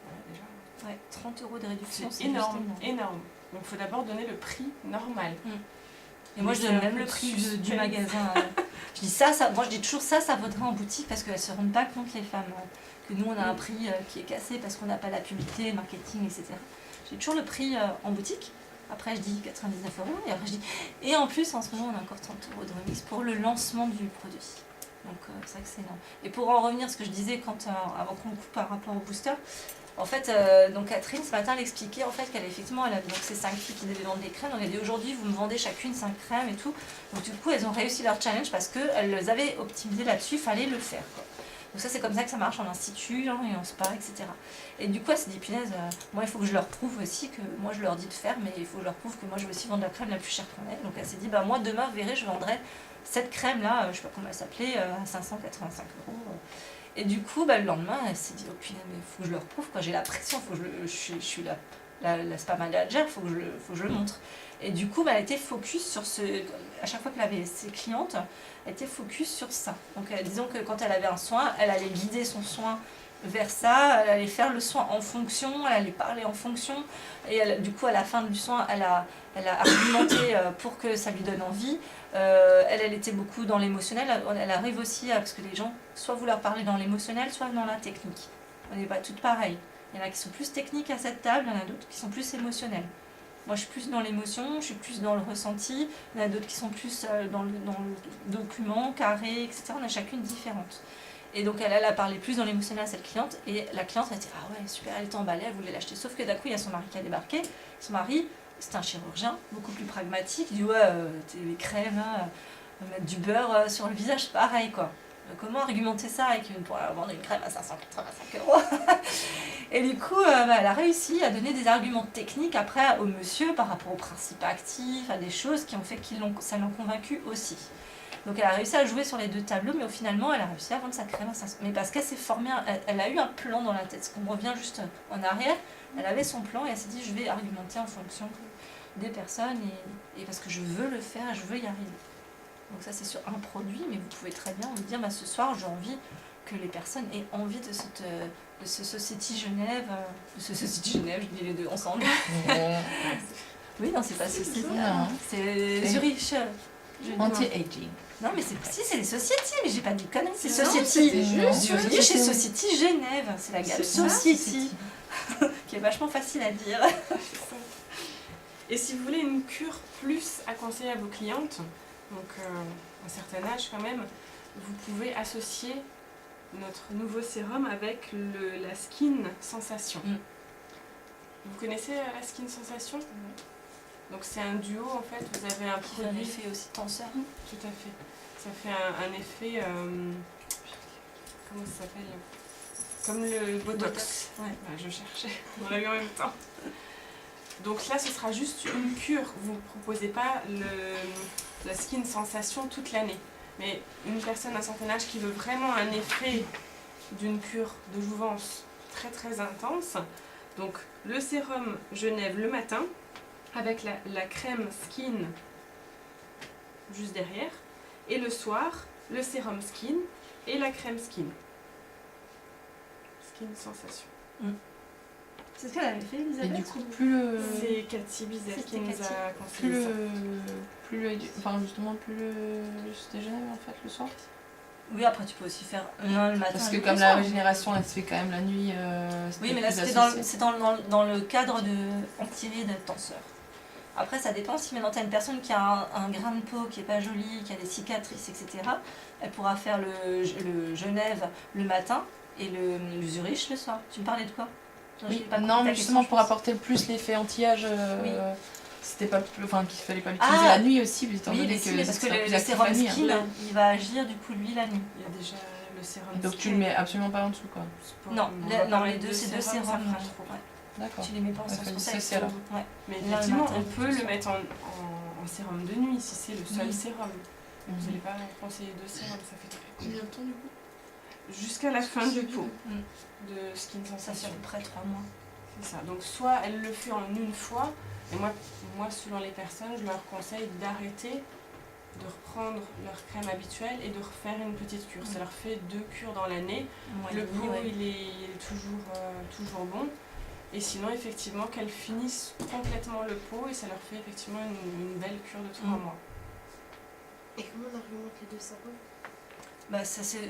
Voilà déjà. Ouais, 30 € de réduction, C'est c'est énorme, juste énorme. énorme. Donc il faut d'abord donner le prix normal. Et moi, Mais je c'est donne un même peu le prix suspense. du magasin. Je dis moi je dis toujours ça vaudrait en boutique parce qu'elles ne se rendent pas compte, les femmes, que nous on a un prix qui est cassé parce qu'on n'a pas la publicité, le marketing, etc. J'ai toujours le prix en boutique. Après, je dis 99 €. Et après, je dis. Et en plus, en ce moment, on a encore 30 € de remise pour le lancement du produit. Donc, c'est vrai que c'est énorme. Et pour en revenir à ce que je disais avant qu'on coupe par rapport au booster, en fait, donc Catherine, ce matin, elle expliquait en fait qu'elle effectivement, elle avait donc ces 5 filles qui devaient vendre des crèmes. Donc, elle a dit aujourd'hui, vous me vendez chacune 5 crèmes et tout. Donc, du coup, elles ont réussi leur challenge parce qu'elles les avaient optimisé là-dessus, il fallait le faire, quoi. Donc ça, c'est comme ça que ça marche en institut, hein, et en spa, etc. Et du coup, elle s'est dit, punaise, moi, il faut que je leur prouve aussi que moi, je leur dis de faire, mais il faut que je leur prouve que moi, je veux aussi vendre la crème la plus chère qu'on ait. Donc elle s'est dit, moi, demain, vous verrez, je vendrai cette crème-là, je sais pas comment elle s'appelait, à 585 €. Et du coup, le lendemain, elle s'est dit, oh punaise, mais il faut que je leur prouve, quoi. J'ai la pression, je suis la spa manager, il faut que je le montre. Et du coup, elle était focus sur à chaque fois qu'elle avait ses clientes, elle était focus sur ça. Donc disons que quand elle avait un soin, elle allait guider son soin vers ça, elle allait faire le soin en fonction, elle allait parler en fonction. Et du coup, à la fin du soin, elle a elle a argumenté pour que ça lui donne envie. Elle était beaucoup dans l'émotionnel. Elle arrive aussi parce que les gens, soit vous leur parlez dans l'émotionnel, soit dans la technique. On n'est pas toutes pareilles. Il y en a qui sont plus techniques à cette table, il y en a d'autres qui sont plus émotionnels. Moi, je suis plus dans l'émotion, je suis plus dans le ressenti. Il y en a d'autres qui sont plus dans le document, carré, etc. On a chacune différente. Et donc, elle a parlé plus dans l'émotionnel à cette cliente. Et la cliente a dit « Ah ouais, super, elle était emballée, elle voulait l'acheter. » Sauf que d'un coup, il y a son mari qui a débarqué. Son mari, c'est un chirurgien, beaucoup plus pragmatique. Il dit « Ouais, les crèmes, là, mettre du beurre sur le visage, pareil, quoi. » Comment argumenter ça pour vendre une crème à 585 €? Et du coup, elle a réussi à donner des arguments techniques après au monsieur par rapport aux principes actifs, à des choses qui ont fait ça l'ont convaincu aussi. Donc elle a réussi à jouer sur les deux tableaux, mais finalement elle a réussi à vendre sa crème à 500. Mais parce qu'elle s'est formée, elle a eu un plan dans la tête. Ce qu'on revient juste en arrière, elle avait son plan et elle s'est dit je vais argumenter en fonction des personnes et parce que je veux le faire, je veux y arriver. Donc ça c'est sur un produit, mais vous pouvez très bien vous dire ce soir j'ai envie que les personnes aient envie de ce Society Genève, je dis les deux ensemble. Oui, non c'est pas Society, c'est Zurich. Anti-aging. Non mais c'est les Society, mais j'ai pas dit conneries, c'est Non, Society. Zurich Zurich et Society Genève, c'est la gamme Society, qui est vachement facile à dire. Et si vous voulez une cure plus à conseiller à vos clientes, donc un certain âge quand même, vous pouvez associer notre nouveau sérum avec la Skin Sensation. Vous connaissez la Skin Sensation? Donc c'est un duo en fait, vous avez un Qui fait un produit... effet aussi tenseur. Tout à fait. Ça fait un effet... comment ça s'appelle? Comme le Botox. Ouais. Ouais, je cherchais, on l'a eu en même temps. Donc là, ce sera juste une cure. Vous ne proposez pas la Skin Sensation toute l'année. Mais une personne à un certain âge qui veut vraiment un effet d'une cure de jouvence très très intense, donc le sérum Genève le matin, avec la crème Skin juste derrière, et le soir, le sérum Skin et la crème Skin. Skin Sensation. C'est ce qu'elle avait fait, Et Elisabeth. du coup, plus le... C'est Cathy Bizet qui nous Cathy. a Plus conseillé ça. enfin justement plus le déjeuner en fait le soir. Oui, après tu peux aussi faire l'un le matin. Parce et que l'autre comme le la soir. régénération elle se fait quand même la nuit. Oui, mais là c'était dans le cadre de anti-rides tenseur. Après ça dépend si maintenant tu as une personne qui a un grain de peau qui est pas joli, qui a des cicatrices, etc. Elle pourra faire le Genève le matin et le Zurich le soir. Tu me parlais de quoi? Oui, non, mais justement pour apporter plus l'effet anti-âge, c'était pas, enfin qu'il fallait pas l'utiliser la nuit aussi, étant donné que parce que ça le plus actif sérum la nuit, Skin, hein. il va agir du coup lui la nuit. Il y a déjà le sérum Donc Skin. tu le mets absolument pas en dessous quoi. Non, On va parler les deux, de c'est deux sérum, ça sérums. fera trop. Ouais. D'accord. Tu les mets pas Ouais, ensemble. faut C'est pour ça dissocier, alors. ouais. Mais Là, le effectivement, matin, on peut tout le ça. mettre en sérum de nuit si c'est le seul Oui. sérum. Mhm. Vous n'allez pas conseiller deux sérums, ça fait très Combien de temps du coup? jusqu'à la fin du pot Mm. de Skin Ça fait à Sensation. peu près 3 mois. C'est ça. Donc soit elle le fait en une fois, et moi selon les personnes, je leur conseille d'arrêter de reprendre leur crème habituelle et de refaire une petite cure. Ça leur fait 2 cures dans l'année. Le pot il est toujours bon. Et sinon effectivement qu'elles finissent complètement le pot et ça leur fait effectivement une belle cure de 3 mois. Et comment on argumente les deux sérums? Bah,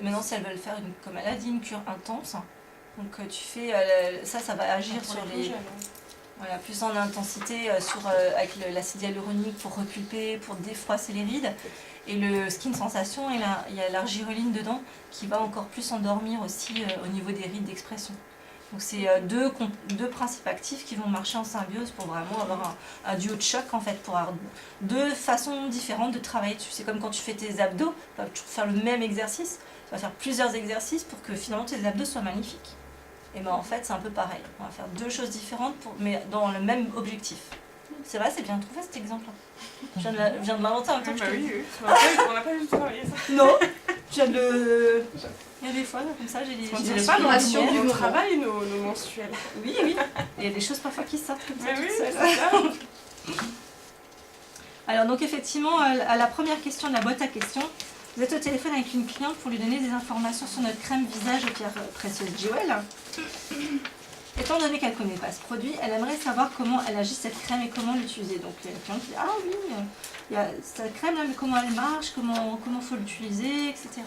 maintenant, si elles veulent faire, comme elle a dit, une cure intense, donc tu fais, ça va agir Pour sur les les... plus jeunes, hein. Voilà, plus en intensité avec l'acide hyaluronique pour repulper, pour défroisser les rides. Et le Skin Sensation, il y a l'argireline dedans qui va encore plus endormir aussi au niveau des rides d'expression. Donc c'est deux principes actifs qui vont marcher en symbiose pour vraiment avoir un duo de choc en fait, pour avoir deux façons différentes de travailler dessus. C'est comme quand tu fais tes abdos, tu vas toujours faire le même exercice, tu vas faire plusieurs exercices pour que finalement tes abdos soient magnifiques. Et ben en fait c'est un peu pareil, on va faire deux choses différentes mais dans le même objectif. C'est vrai, c'est bien trouvé cet exemple-là. Je viens de l'inventer en même temps que je te le dis. Oui. On n'a pas du tout travaillé ça. Non, je viens de le... Il y a des fois, comme ça, j'ai des... On j'ai dirait des pas inspirations on du moment. travaille nos mensuels. Oui. Il y a des choses parfois qui sortent comme ça Mais oui, toutes c'est seules. ça. Alors donc effectivement, à la première question de la boîte à questions, vous êtes au téléphone avec une cliente pour lui donner des informations sur notre crème visage aux pierres précieuses Jewel. étant donné qu'elle ne connaît pas ce produit, elle aimerait savoir comment elle agit cette crème et comment l'utiliser. Donc il y a quelqu'un qui dit ah oui, il y a cette crème là, mais comment elle marche, comment faut l'utiliser, etc.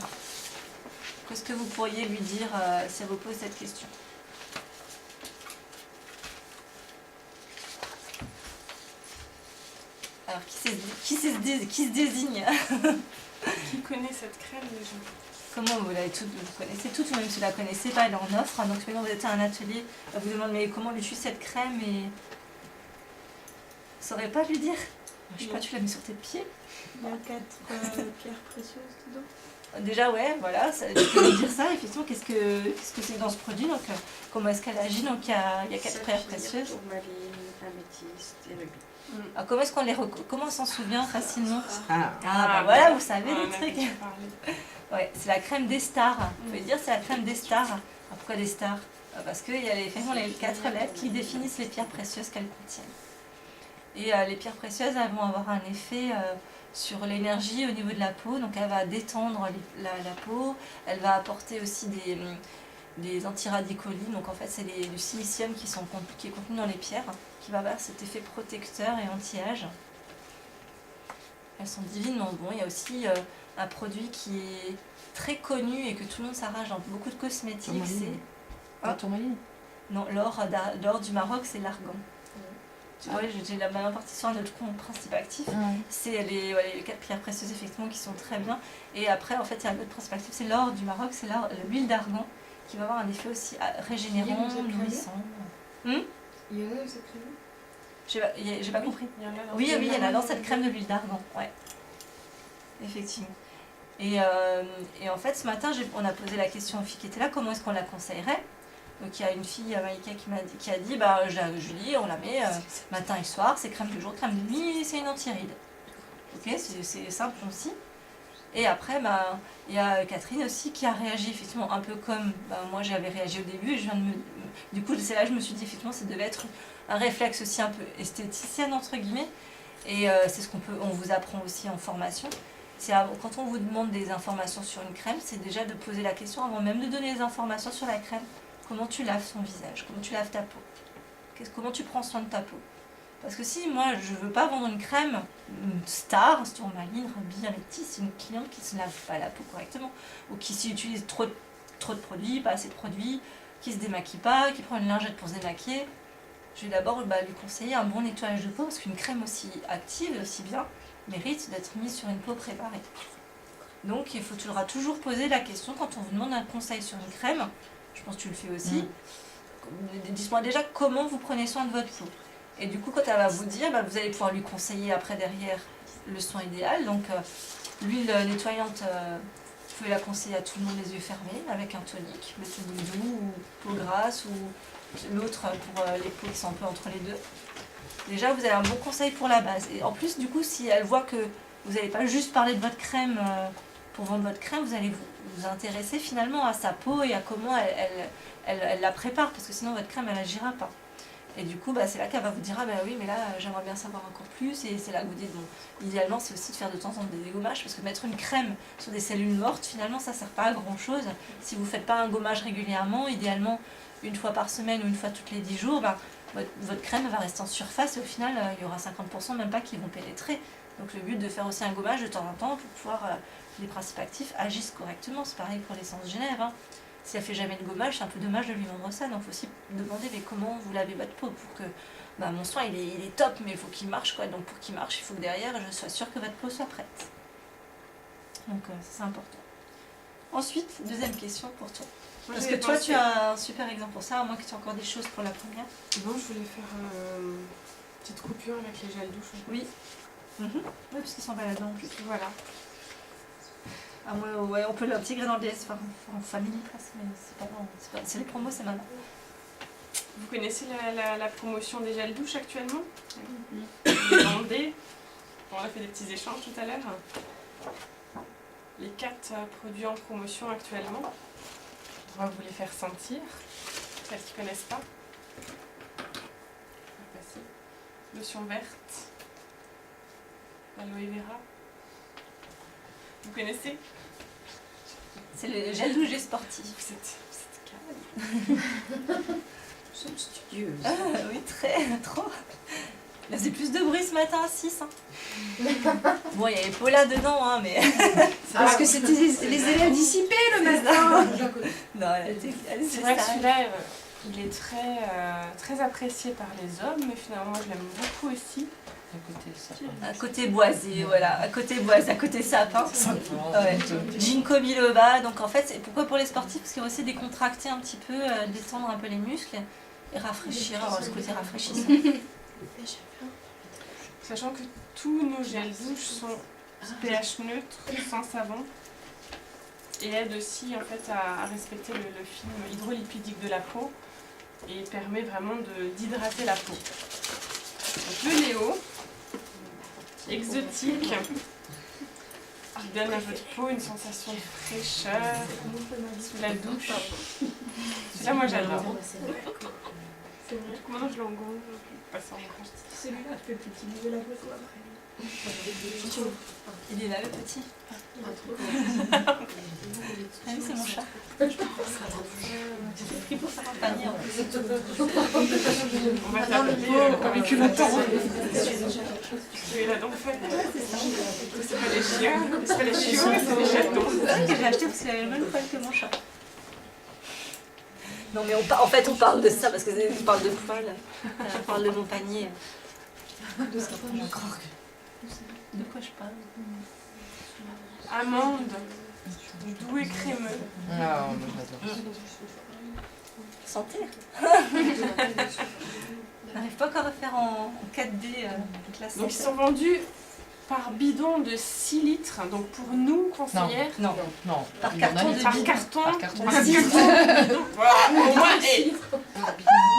Qu'est-ce que vous pourriez lui dire si elle vous pose cette question? Alors qui se désigne? Qui connaît cette crème déjà? Comment vous connaissez toutes, ou même si vous la connaissez pas, elle en offre. Donc maintenant vous êtes à un atelier, elle vous demande mais comment on utilise cette crème et vous ne saurez pas lui dire. Je sais pas, tu l'as mis sur tes pieds. Il y a 4 pierres précieuses dedans. Déjà ouais, voilà, tu peux lui dire ça, effectivement, qu'est-ce que c'est dans ce produit, donc comment est-ce qu'elle agit, donc il y a 4 pierres précieuses. Tourmaline, améthyste et rubis. Alors, comment on s'en souvient facilement? Ah, bah voilà, vous savez on en les avait trucs. déjà parlé. Ouais, c'est la crème des stars. Vous pouvez dire c'est la crème des stars. Alors, pourquoi des stars? Parce qu'il y a effectivement les 4 lettres qui définissent les pierres précieuses qu'elles contiennent. Et les pierres précieuses, elles vont avoir un effet sur l'énergie au niveau de la peau. Donc elle va détendre la peau. Elle va apporter aussi des antiradicolis. Donc en fait, c'est du silicium qui est contenu dans les pierres, qui va avoir cet effet protecteur et anti-âge. Elles sont divinement bonnes. Il y a aussi un produit qui est très connu et que tout le monde s'arrache dans beaucoup de cosmétiques. C'est La tourmaline. non, l'or du Maroc, c'est l'argan. Tu vois, j'ai la main partie sur un autre principe actif. C'est les 4 pierres précieuses effectivement qui sont très bien. Et après, en fait, il y a un autre principe actif, c'est l'or du Maroc, c'est l'huile d'argan qui va avoir un effet aussi régénérant, nourrissant. Il y en a dans cette crème? J'ai pas compris. Il y en a dans Oui, il y en a dans cette crème de l'huile d'argan, ouais. Effectivement. Et en fait, ce matin, on a posé la question aux filles qui étaient là, comment est-ce qu'on la conseillerait? Donc il y a une fille, Maïka, qui a dit, bah, Julie, on la met matin et soir, c'est crème de jour, crème de nuit, c'est une anti-ride. Ok, c'est simple aussi. Et après, bah, il y a Catherine aussi qui a réagi effectivement un peu comme moi j'avais réagi au début. Et du coup, c'est là que je me suis dit effectivement, ça devait être un réflexe aussi un peu esthéticienne entre guillemets. Et c'est ce on vous apprend aussi en formation. Quand on vous demande des informations sur une crème, c'est déjà de poser la question avant même de donner les informations sur la crème. Comment tu laves ton visage? Comment tu laves ta peau? Comment tu prends soin de ta peau? Parce que si moi je veux pas vendre une crème star, tourmaline, rubis, améthyste, c'est une cliente qui se lave pas la peau correctement, ou qui utilise trop de produits, pas assez de produits, qui se démaquille pas, qui prend une lingette pour se démaquiller, je vais d'abord lui conseiller un bon nettoyage de peau, parce qu'une crème aussi active et aussi bien mérite d'être mise sur une peau préparée. Donc il faudra toujours poser la question quand on vous demande un conseil sur une crème, je pense que tu le fais aussi, dites-moi déjà comment vous prenez soin de votre peau. Et du coup, quand elle va vous dire, vous allez pouvoir lui conseiller après derrière le soin idéal. Donc l'huile nettoyante, vous pouvez la conseiller à tout le monde les yeux fermés avec un tonique, le tonique doux ou peau grasse, ou l'autre pour les peaux qui sont un peu entre les deux. Déjà, vous avez un bon conseil pour la base. Et en plus, du coup, si elle voit que vous n'allez pas juste parler de votre crème pour vendre votre crème, vous allez vous intéresser finalement à sa peau et à comment elle la prépare, parce que sinon votre crème, elle n'agira pas. Et du coup, c'est là qu'elle va vous dire, ah oui, mais là, j'aimerais bien savoir encore plus. Et c'est là que vous dites, bon, idéalement, c'est aussi de faire de temps en temps des dégommages, parce que mettre une crème sur des cellules mortes, finalement, ça ne sert pas à grand-chose. Si vous ne faites pas un gommage régulièrement, idéalement, une fois par semaine ou une fois toutes les 10 jours, votre crème va rester en surface et au final, il y aura 50% même pas qui vont pénétrer. Donc le but de faire aussi un gommage de temps en temps pour pouvoir que les principes actifs agissent correctement. C'est pareil pour l'essence Genève. Si elle fait jamais de gommage, c'est un peu dommage de lui vendre ça. Donc il faut aussi demander mais comment vous lavez votre peau pour que mon soin il est top, mais il faut qu'il marche quoi. Donc pour qu'il marche, il faut que derrière je sois sûre que votre peau soit prête. Donc c'est important. Ensuite, deuxième question pour toi. Moi, Parce que toi tu as un super exemple pour ça, à moins que tu aies encore des choses pour la première. Non, je voulais faire une petite coupure avec les gels douche. Oui. Oui, parce qu'ils sont baladants en plus. Voilà. Ah ouais, on peut l'intégrer dans le DS en famille presque, mais c'est pas bon. C'est les promos, c'est maintenant. Vous connaissez la promotion des gels douche actuellement? Vous vendez. On a fait des petits échanges tout à l'heure. Les 4 produits en promotion actuellement. On va vous les faire sentir. Celles qui ne connaissent pas. Lotion verte. Aloe vera. Vous connaissez? C'est le gel douche sportif. Vous êtes calme. Nous sommes studieuses. Ah, oui, trop. Il faisait plus de bruit ce matin à 6. Hein. Bon, il y avait Paula dedans, hein, mais... Parce que c'était les élèves dissipés le matin. Non, elle C'est vrai que celui-là, il est très apprécié par les hommes, mais finalement, moi, je l'aime beaucoup aussi. À côté boisé, voilà, à côté boisé, à côté sapin. Ouais. Ginkgo biloba, donc en fait, pourquoi pour les sportifs? Parce qu'il y a aussi décontracter un petit peu, détendre un peu les muscles et rafraîchir, avoir ce côté rafraîchissant. Sachant que tous nos gels douche sont pH neutre, sans savon, et aident aussi en fait à respecter le film hydrolipidique de la peau et permet vraiment d'hydrater la peau. Donc, le Léo, exotique, qui donne à votre peau une sensation de fraîcheur sous la douche. Celui-là, moi j'adore. C'est vrai. Maintenant je l'engorge, je passe en grand. Celui-là, tu peux l'utiliser la photo après. Il est là le petit. Ah oui, c'est mon chat. J'ai pris pour faire un panier en plus. On va taper avec une attente. Il a donc fait. C'est pas des chiens, c'est pas des chiots, c'est des chatons. Que j'ai acheté parce qu'il avait le même poil que mon chat. Non mais en fait on parle de ça parce que on parle de poil. On parle de mon panier. De quoi je parle? Amande, doux et crémeux. Ah, moi j'adore. Santé. On n'arrive pas encore à faire en 4D classe. Donc ils sont vendus par bidon de 6 litres. Donc pour nous, conseillères, Non. Non, Par il y en a carton des- de par bidon. carton. Par carton. Par bidon. Voilà, au moins.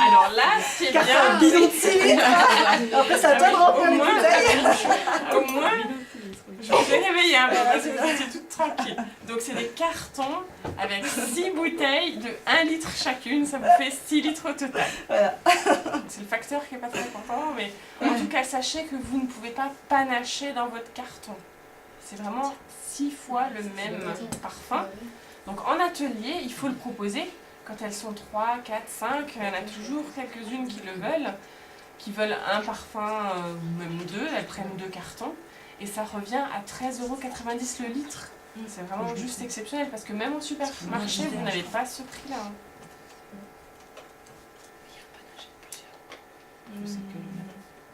Alors là, c'est bien. Bidon de 6 litres. Après ça attend de remplir les bouteilles. Au moins, je vous ai réveillé un peu parce que vous étiez toutes tranquilles. Donc c'est des cartons avec 6 bouteilles de 1 litre chacune, ça vous fait 6 litres au total. Voilà. C'est le facteur qui est pas très content, mais en tout cas sachez que vous ne pouvez pas panacher dans votre carton. C'est vraiment 6 fois le même parfum. Donc en atelier, il faut le proposer. Quand elles sont 3, 4, 5, il y en a toujours quelques-unes qui le veulent, qui veulent un parfum ou même 2, elles prennent 2 cartons. Et ça revient à 13,90 € le litre. C'est vraiment juste exceptionnel parce que même au supermarché, vous n'avez pas ce prix-là. Hein.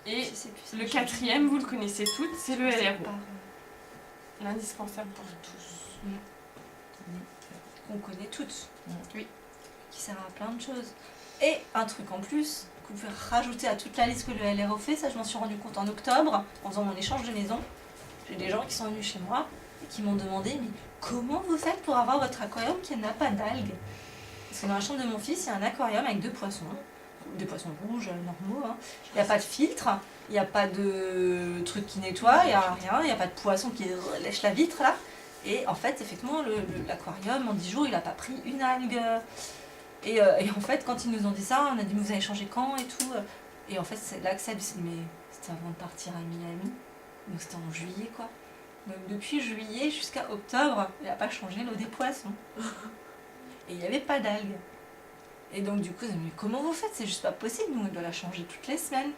Et le quatrième, vous le connaissez toutes, c'est le LRO. L'indispensable pour tous. Qu'on connaît toutes. Oui. Qui sert à plein de choses. Et un truc en plus que vous pouvez rajouter à toute la liste que le LRO fait, ça je m'en suis rendu compte en octobre, en faisant mon échange de maison. J'ai des gens qui sont venus chez moi et qui m'ont demandé mais comment vous faites pour avoir votre aquarium qui n'a pas d'algues? Parce que dans la chambre de mon fils, il y a un aquarium avec 2 poissons. Des poissons rouges normaux. Hein. Il n'y a pas de filtre, il n'y a pas de truc qui nettoie, il n'y a rien, il n'y a pas de poisson qui lèche la vitre là. Et en fait, effectivement, l'aquarium, en 10 jours, il n'a pas pris une algue. Et en fait, quand ils nous ont dit ça, on a dit mais vous avez changé quand et tout. Et en fait, c'est là que ça s'est dit mais c'était avant de partir à Miami. Donc c'était en juillet quoi. Donc depuis juillet jusqu'à octobre, il n'a pas changé l'eau des poissons. Et il n'y avait pas d'algues. Et donc du coup, mais comment vous faites? C'est juste pas possible, nous on doit la changer toutes les semaines.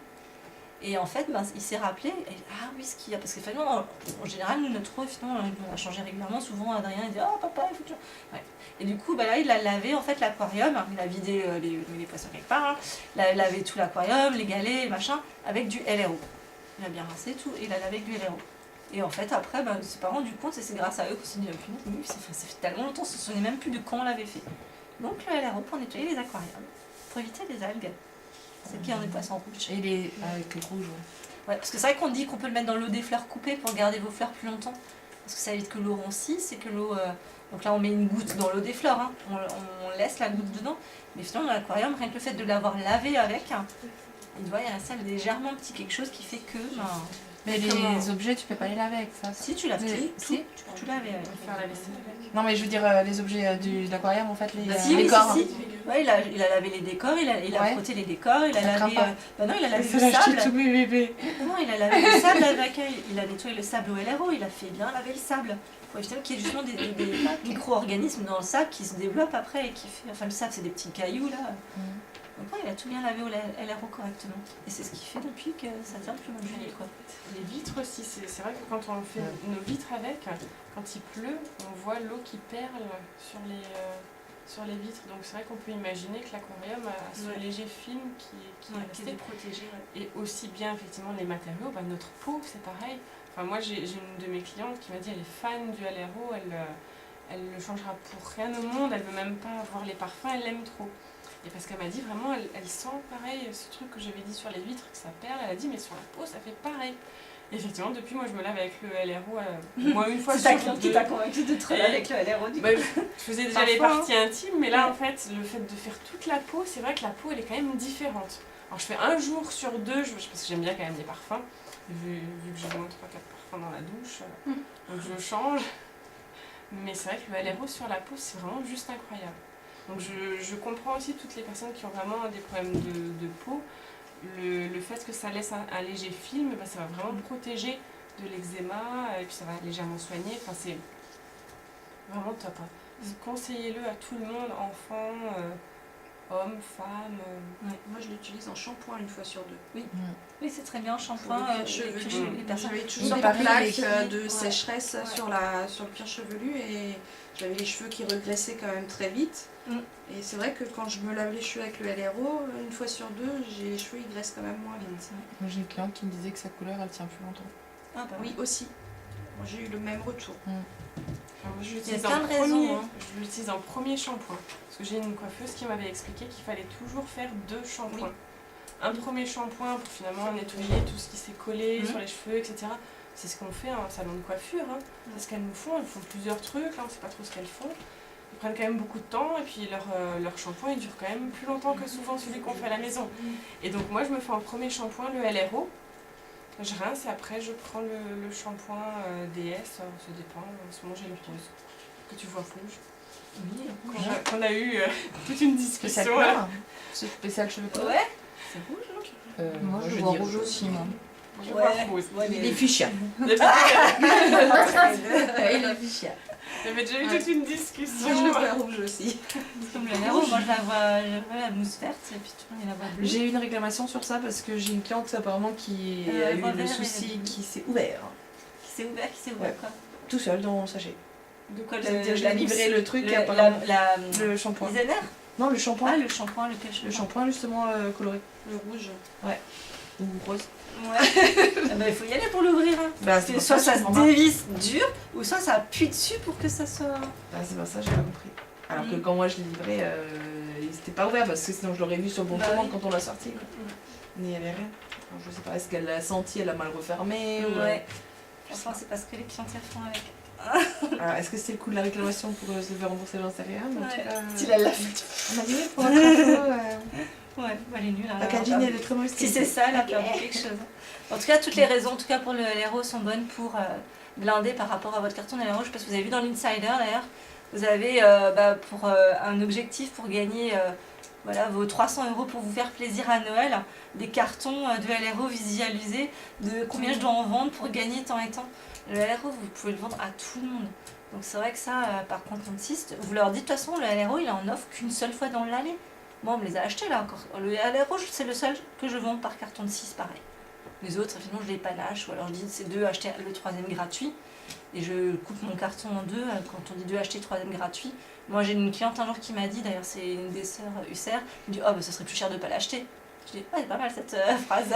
Et en fait, ben, il s'est rappelé, et, ah oui, ce qu'il y a, parce que finalement, en général, nous, notre eau, finalement, on la changeait régulièrement, souvent Adrien il dit, oh papa, il faut que tu... Ouais. Et du coup, ben, là, il a lavé en fait l'aquarium, il a vidé les poissons quelque part, hein. Il a lavé tout l'aquarium, les galets, machin, avec du LRO. Il a bien rincé tout, et il a lavé avec du LRO. Et en fait, après, ben, il s'est pas rendu compte, et c'est grâce à eux qu'on s'est dit, oui, ça fait tellement longtemps, on se souvenait même plus de quand on l'avait fait. Donc le LRO pour nettoyer les aquariums, pour éviter les algues, c'est qui ont des poissons rouges. Et les avec le rouge. Ouais, parce que c'est vrai qu'on dit qu'on peut le mettre dans l'eau des fleurs coupées pour garder vos fleurs plus longtemps. Parce que ça évite que l'eau roncisse et que l'eau... Donc là on met une goutte dans l'eau des fleurs, hein. On laisse la goutte dedans. Mais finalement dans l'aquarium, rien que le fait de l'avoir lavé avec, hein, il doit y rester légèrement un petit quelque chose qui fait que... Ben, Mais les objets, tu peux pas les laver avec ça. si tu laves Mais- tout, si. tu peux tout laver avec. Faire la vaisselle avec. Non, mais je veux dire, les objets de l'aquarium, en fait, les Si, oui, décors. si. Ouais, il a lavé les décors, il a Ouais. frotté les décors, il a Ça lavé... craint pas. bah non, il a lavé Ça le l'a acheté sable. tous mes bébés. Non, il a lavé le sable avec, il a nettoyé le sable au LRO, il a fait bien laver le sable. Pour éviter qu'il y ait justement des micro-organismes dans le sable qui se développent après et qui fait... Enfin, le sable, c'est des petits cailloux, là. Donc ouais, il a tout bien lavé au LRO correctement. Et c'est ce qui fait depuis que ça tient depuis le mois de juillet, quoi. Les vitres aussi, c'est vrai que quand on fait nos vitres avec, quand il pleut, on voit l'eau qui perle sur les vitres. Donc c'est vrai qu'on peut imaginer que l'aquarium a ce léger film qui est resté protégé. Et aussi bien effectivement les matériaux, notre peau c'est pareil. Enfin, moi j'ai une de mes clientes qui m'a dit elle est fan du LRO, elle le changera pour rien au monde, elle veut même pas avoir les parfums, elle l'aime trop. Et parce qu'elle m'a dit vraiment, elle sent pareil ce truc que j'avais dit sur les vitres, que ça perle, elle a dit mais sur la peau ça fait pareil. Et effectivement, depuis moi je me lave avec le LRO, moi une fois sur C'est ta cliente qui t'a convaincu de te laver avec le LRO du coup. Je faisais déjà les parties intimes, mais là en fait, le fait de faire toute la peau, c'est vrai que la peau elle est quand même différente. Alors je fais un jour sur deux, parce que j'aime bien quand même les parfums, vu que j'ai au moins 3-4 parfums dans la douche, donc je change. Mais c'est vrai que le LRO sur la peau, c'est vraiment juste incroyable. Donc je comprends aussi toutes les personnes qui ont vraiment des problèmes de peau. Le fait que ça laisse un léger film, ça va vraiment protéger de l'eczéma et puis ça va légèrement soigner. Enfin, c'est vraiment top. Conseillez-le à tout le monde, enfants, hommes, femmes. Moi, je l'utilise en shampoing une fois sur deux. Oui, c'est très bien, shampoing. Les personnes J'avais Oui, toujours des pareil, plaques de ouais. sécheresse sur le cuir chevelu et j'avais les cheveux qui regraissaient quand même très vite. Et c'est vrai que quand je me lave les cheveux avec le LRO, une fois sur deux, les cheveux ils graissent quand même moins vite. Moi j'ai une cliente qui me disait que sa couleur elle tient plus longtemps. Ah bah Oui, aussi. Moi, j'ai eu le même retour. Alors, je Il y a l'utilise plein de raisons. je l'utilise en premier shampoing. Parce que j'ai une coiffeuse qui m'avait expliqué qu'il fallait toujours faire 2 shampoings. Un premier shampoing pour finalement nettoyer tout ce qui s'est collé sur les cheveux, etc. C'est ce qu'on fait en salon de coiffure. C'est ce qu'elles nous font. Elles font plusieurs trucs, on ne sait pas trop ce qu'elles font. Ils prennent quand même beaucoup de temps et puis leur shampoing il dure quand même plus longtemps que souvent celui qu'on fait à la maison. Et donc moi je me fais en premier shampoing le LRO. Je rince et après je prends le shampoing DS, ça dépend, en ce moment j'ai le rose, que tu vois rouge. Oui, Qu'on a eu toute une Spécial discussion. couleur. Ce spécial cheveux couleur. Ouais, c'est rouge, non Moi je vois rouge aussi moi. Je vois rose. Il est fuchsia. Il y avait déjà eu toute une discussion. Moi, je le vois rouge aussi. Comme le LRO, moi je la vois la mousse verte et puis tout le monde la voit bleue. J'ai eu une réclamation sur ça parce que j'ai une cliente apparemment qui a eu le souci qui s'est ouvert Qui s'est ouvert Ouais. quoi. tout seul dans le sachet. De quoi C'est-à-dire je l'ai livré le truc le, apparemment. le Le shampoing. designer. Non le shampoing. Ah, le shampoing, lequel Le shampoing justement coloré. Le rouge. Ou rose. Ouais. Ah bah, il faut y aller pour l'ouvrir. Hein. Bah, c'est pour Soit ça je se comprends pas. dévisse dur, ou soit ça appuie dessus pour que ça soit. Ah, c'est pas ça, j'ai pas compris. Alors que quand moi je l'ai livré, il s'était pas ouvert parce que sinon je l'aurais vu sur bon Bah commande oui. quand on l'a sorti. Quoi. Mais il y avait rien. Alors, je sais pas, est-ce qu'elle l'a senti, elle a mal refermé ou... Ouais. Franchement, c'est parce que les clients font avec. Alors, est-ce que c'est le coup de la réclamation pour se faire rembourser j'en sais rien. Mais en tout Ouais. cas, Si elle l'a fait. on a dit pour notre info, Ouais, bah, elle est nulle. la Kajine elle est très mauvaise. Si c'est ça, elle a perdu quelque chose. En tout cas, toutes les raisons, en tout cas pour le LRO, sont bonnes pour blinder par rapport à votre carton de LRO. Je sais pas si vous avez vu dans l'Insider d'ailleurs. Vous avez pour un objectif pour gagner vos 300 € pour vous faire plaisir à Noël, des cartons de LRO visualisés de combien je dois en vendre pour gagner tant et tant. Le LRO, vous pouvez le vendre à tout le monde. Donc c'est vrai que ça, par contre, on insiste. Vous leur dites de toute façon, le LRO, il est en offre qu'une seule fois dans l'année. Bon, on me les a achetés là encore. Le LRO, c'est le seul que je vends par carton de 6, pareil. Les autres, finalement, je les panache, ou alors je dis c'est 2 acheter le 3e gratuit. Et je coupe mon carton en 2 quand on dit 2 acheter 3e gratuit. Moi, j'ai une cliente un jour qui m'a dit, d'ailleurs, c'est une des sœurs UCR, elle me dit oh, bah, ça serait plus cher de ne pas l'acheter. Je dis c'est pas mal cette phrase.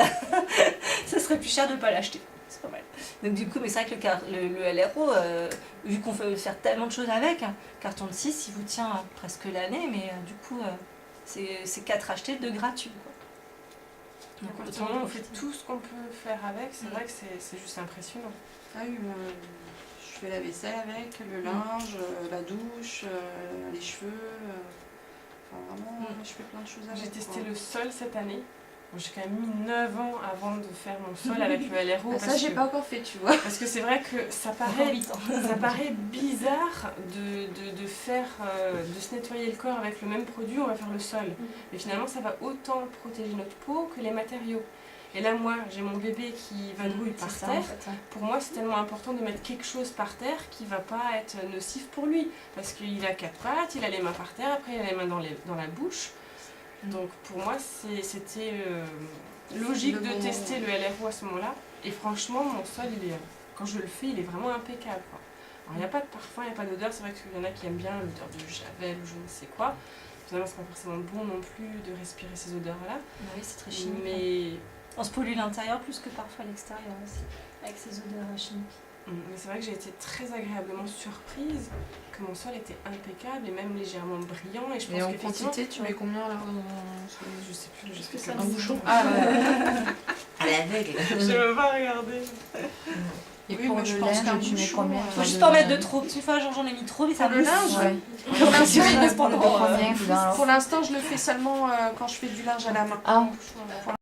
Ça serait plus cher de ne pas l'acheter. C'est pas mal. Donc, du coup, mais c'est vrai que le LRO, vu qu'on peut faire tellement de choses avec, carton de 6, il vous tient presque l'année, mais du coup, c'est 4 achetés, 2 gratuits. Quoi. Donc, autrement, on fait tout ce qu'on peut faire avec, c'est vrai que c'est juste impressionnant. Ah oui, je fais la vaisselle avec, le linge, la douche, les cheveux. Enfin, vraiment, je fais plein de choses avec. J'ai testé le sol cette année. Bon, j'ai quand même mis 9 ans avant de faire mon sol avec le LRO. Ah, ça, j'ai pas encore fait, tu vois. Parce que c'est vrai que ça paraît bizarre de se nettoyer le corps avec le même produit, on va faire le sol. Mais finalement, ça va autant protéger notre peau que les matériaux. Et là, moi, j'ai mon bébé qui vadrouille par ça, terre. en fait, ouais. Pour moi, c'est tellement important de mettre quelque chose par terre qui va pas être nocif pour lui. Parce qu'il a 4 pattes, il a les mains par terre, après il a les mains dans la bouche. Donc pour moi, c'était logique Le de bon tester le LRO à ce moment-là. Et franchement, mon sol, quand je le fais, il est vraiment impeccable, quoi. Alors il n'y a pas de parfum, il n'y a pas d'odeur. C'est vrai qu'il y en a qui aiment bien l'odeur du javel ou je ne sais quoi. Finalement, c'est pas forcément bon non plus de respirer ces odeurs-là. Oui, c'est très chimique. Mais On se pollue l'intérieur plus que parfois l'extérieur aussi, avec ces odeurs chimiques. Mais c'est vrai que j'ai été très agréablement surprise que mon sol était impeccable et même légèrement brillant. Et je pense Et en qu'effectivement, quantité, tu mets combien alors je sais plus, je sais que ça plus. Un me bouchon. Ah, À l'aveugle. Je veux pas regarder. Et Oui, pour mais je le pense linge, qu'un tu mets bouchon, combien faut Faut juste pas en mettre de trop. Une fois, j'en ai mis trop, mais ça Pour le mousse. linge, Ouais. Pour l'instant, Tu mets de pendant, combien alors pour l'instant, je le fais seulement quand je fais du linge à la main. Ah, Pour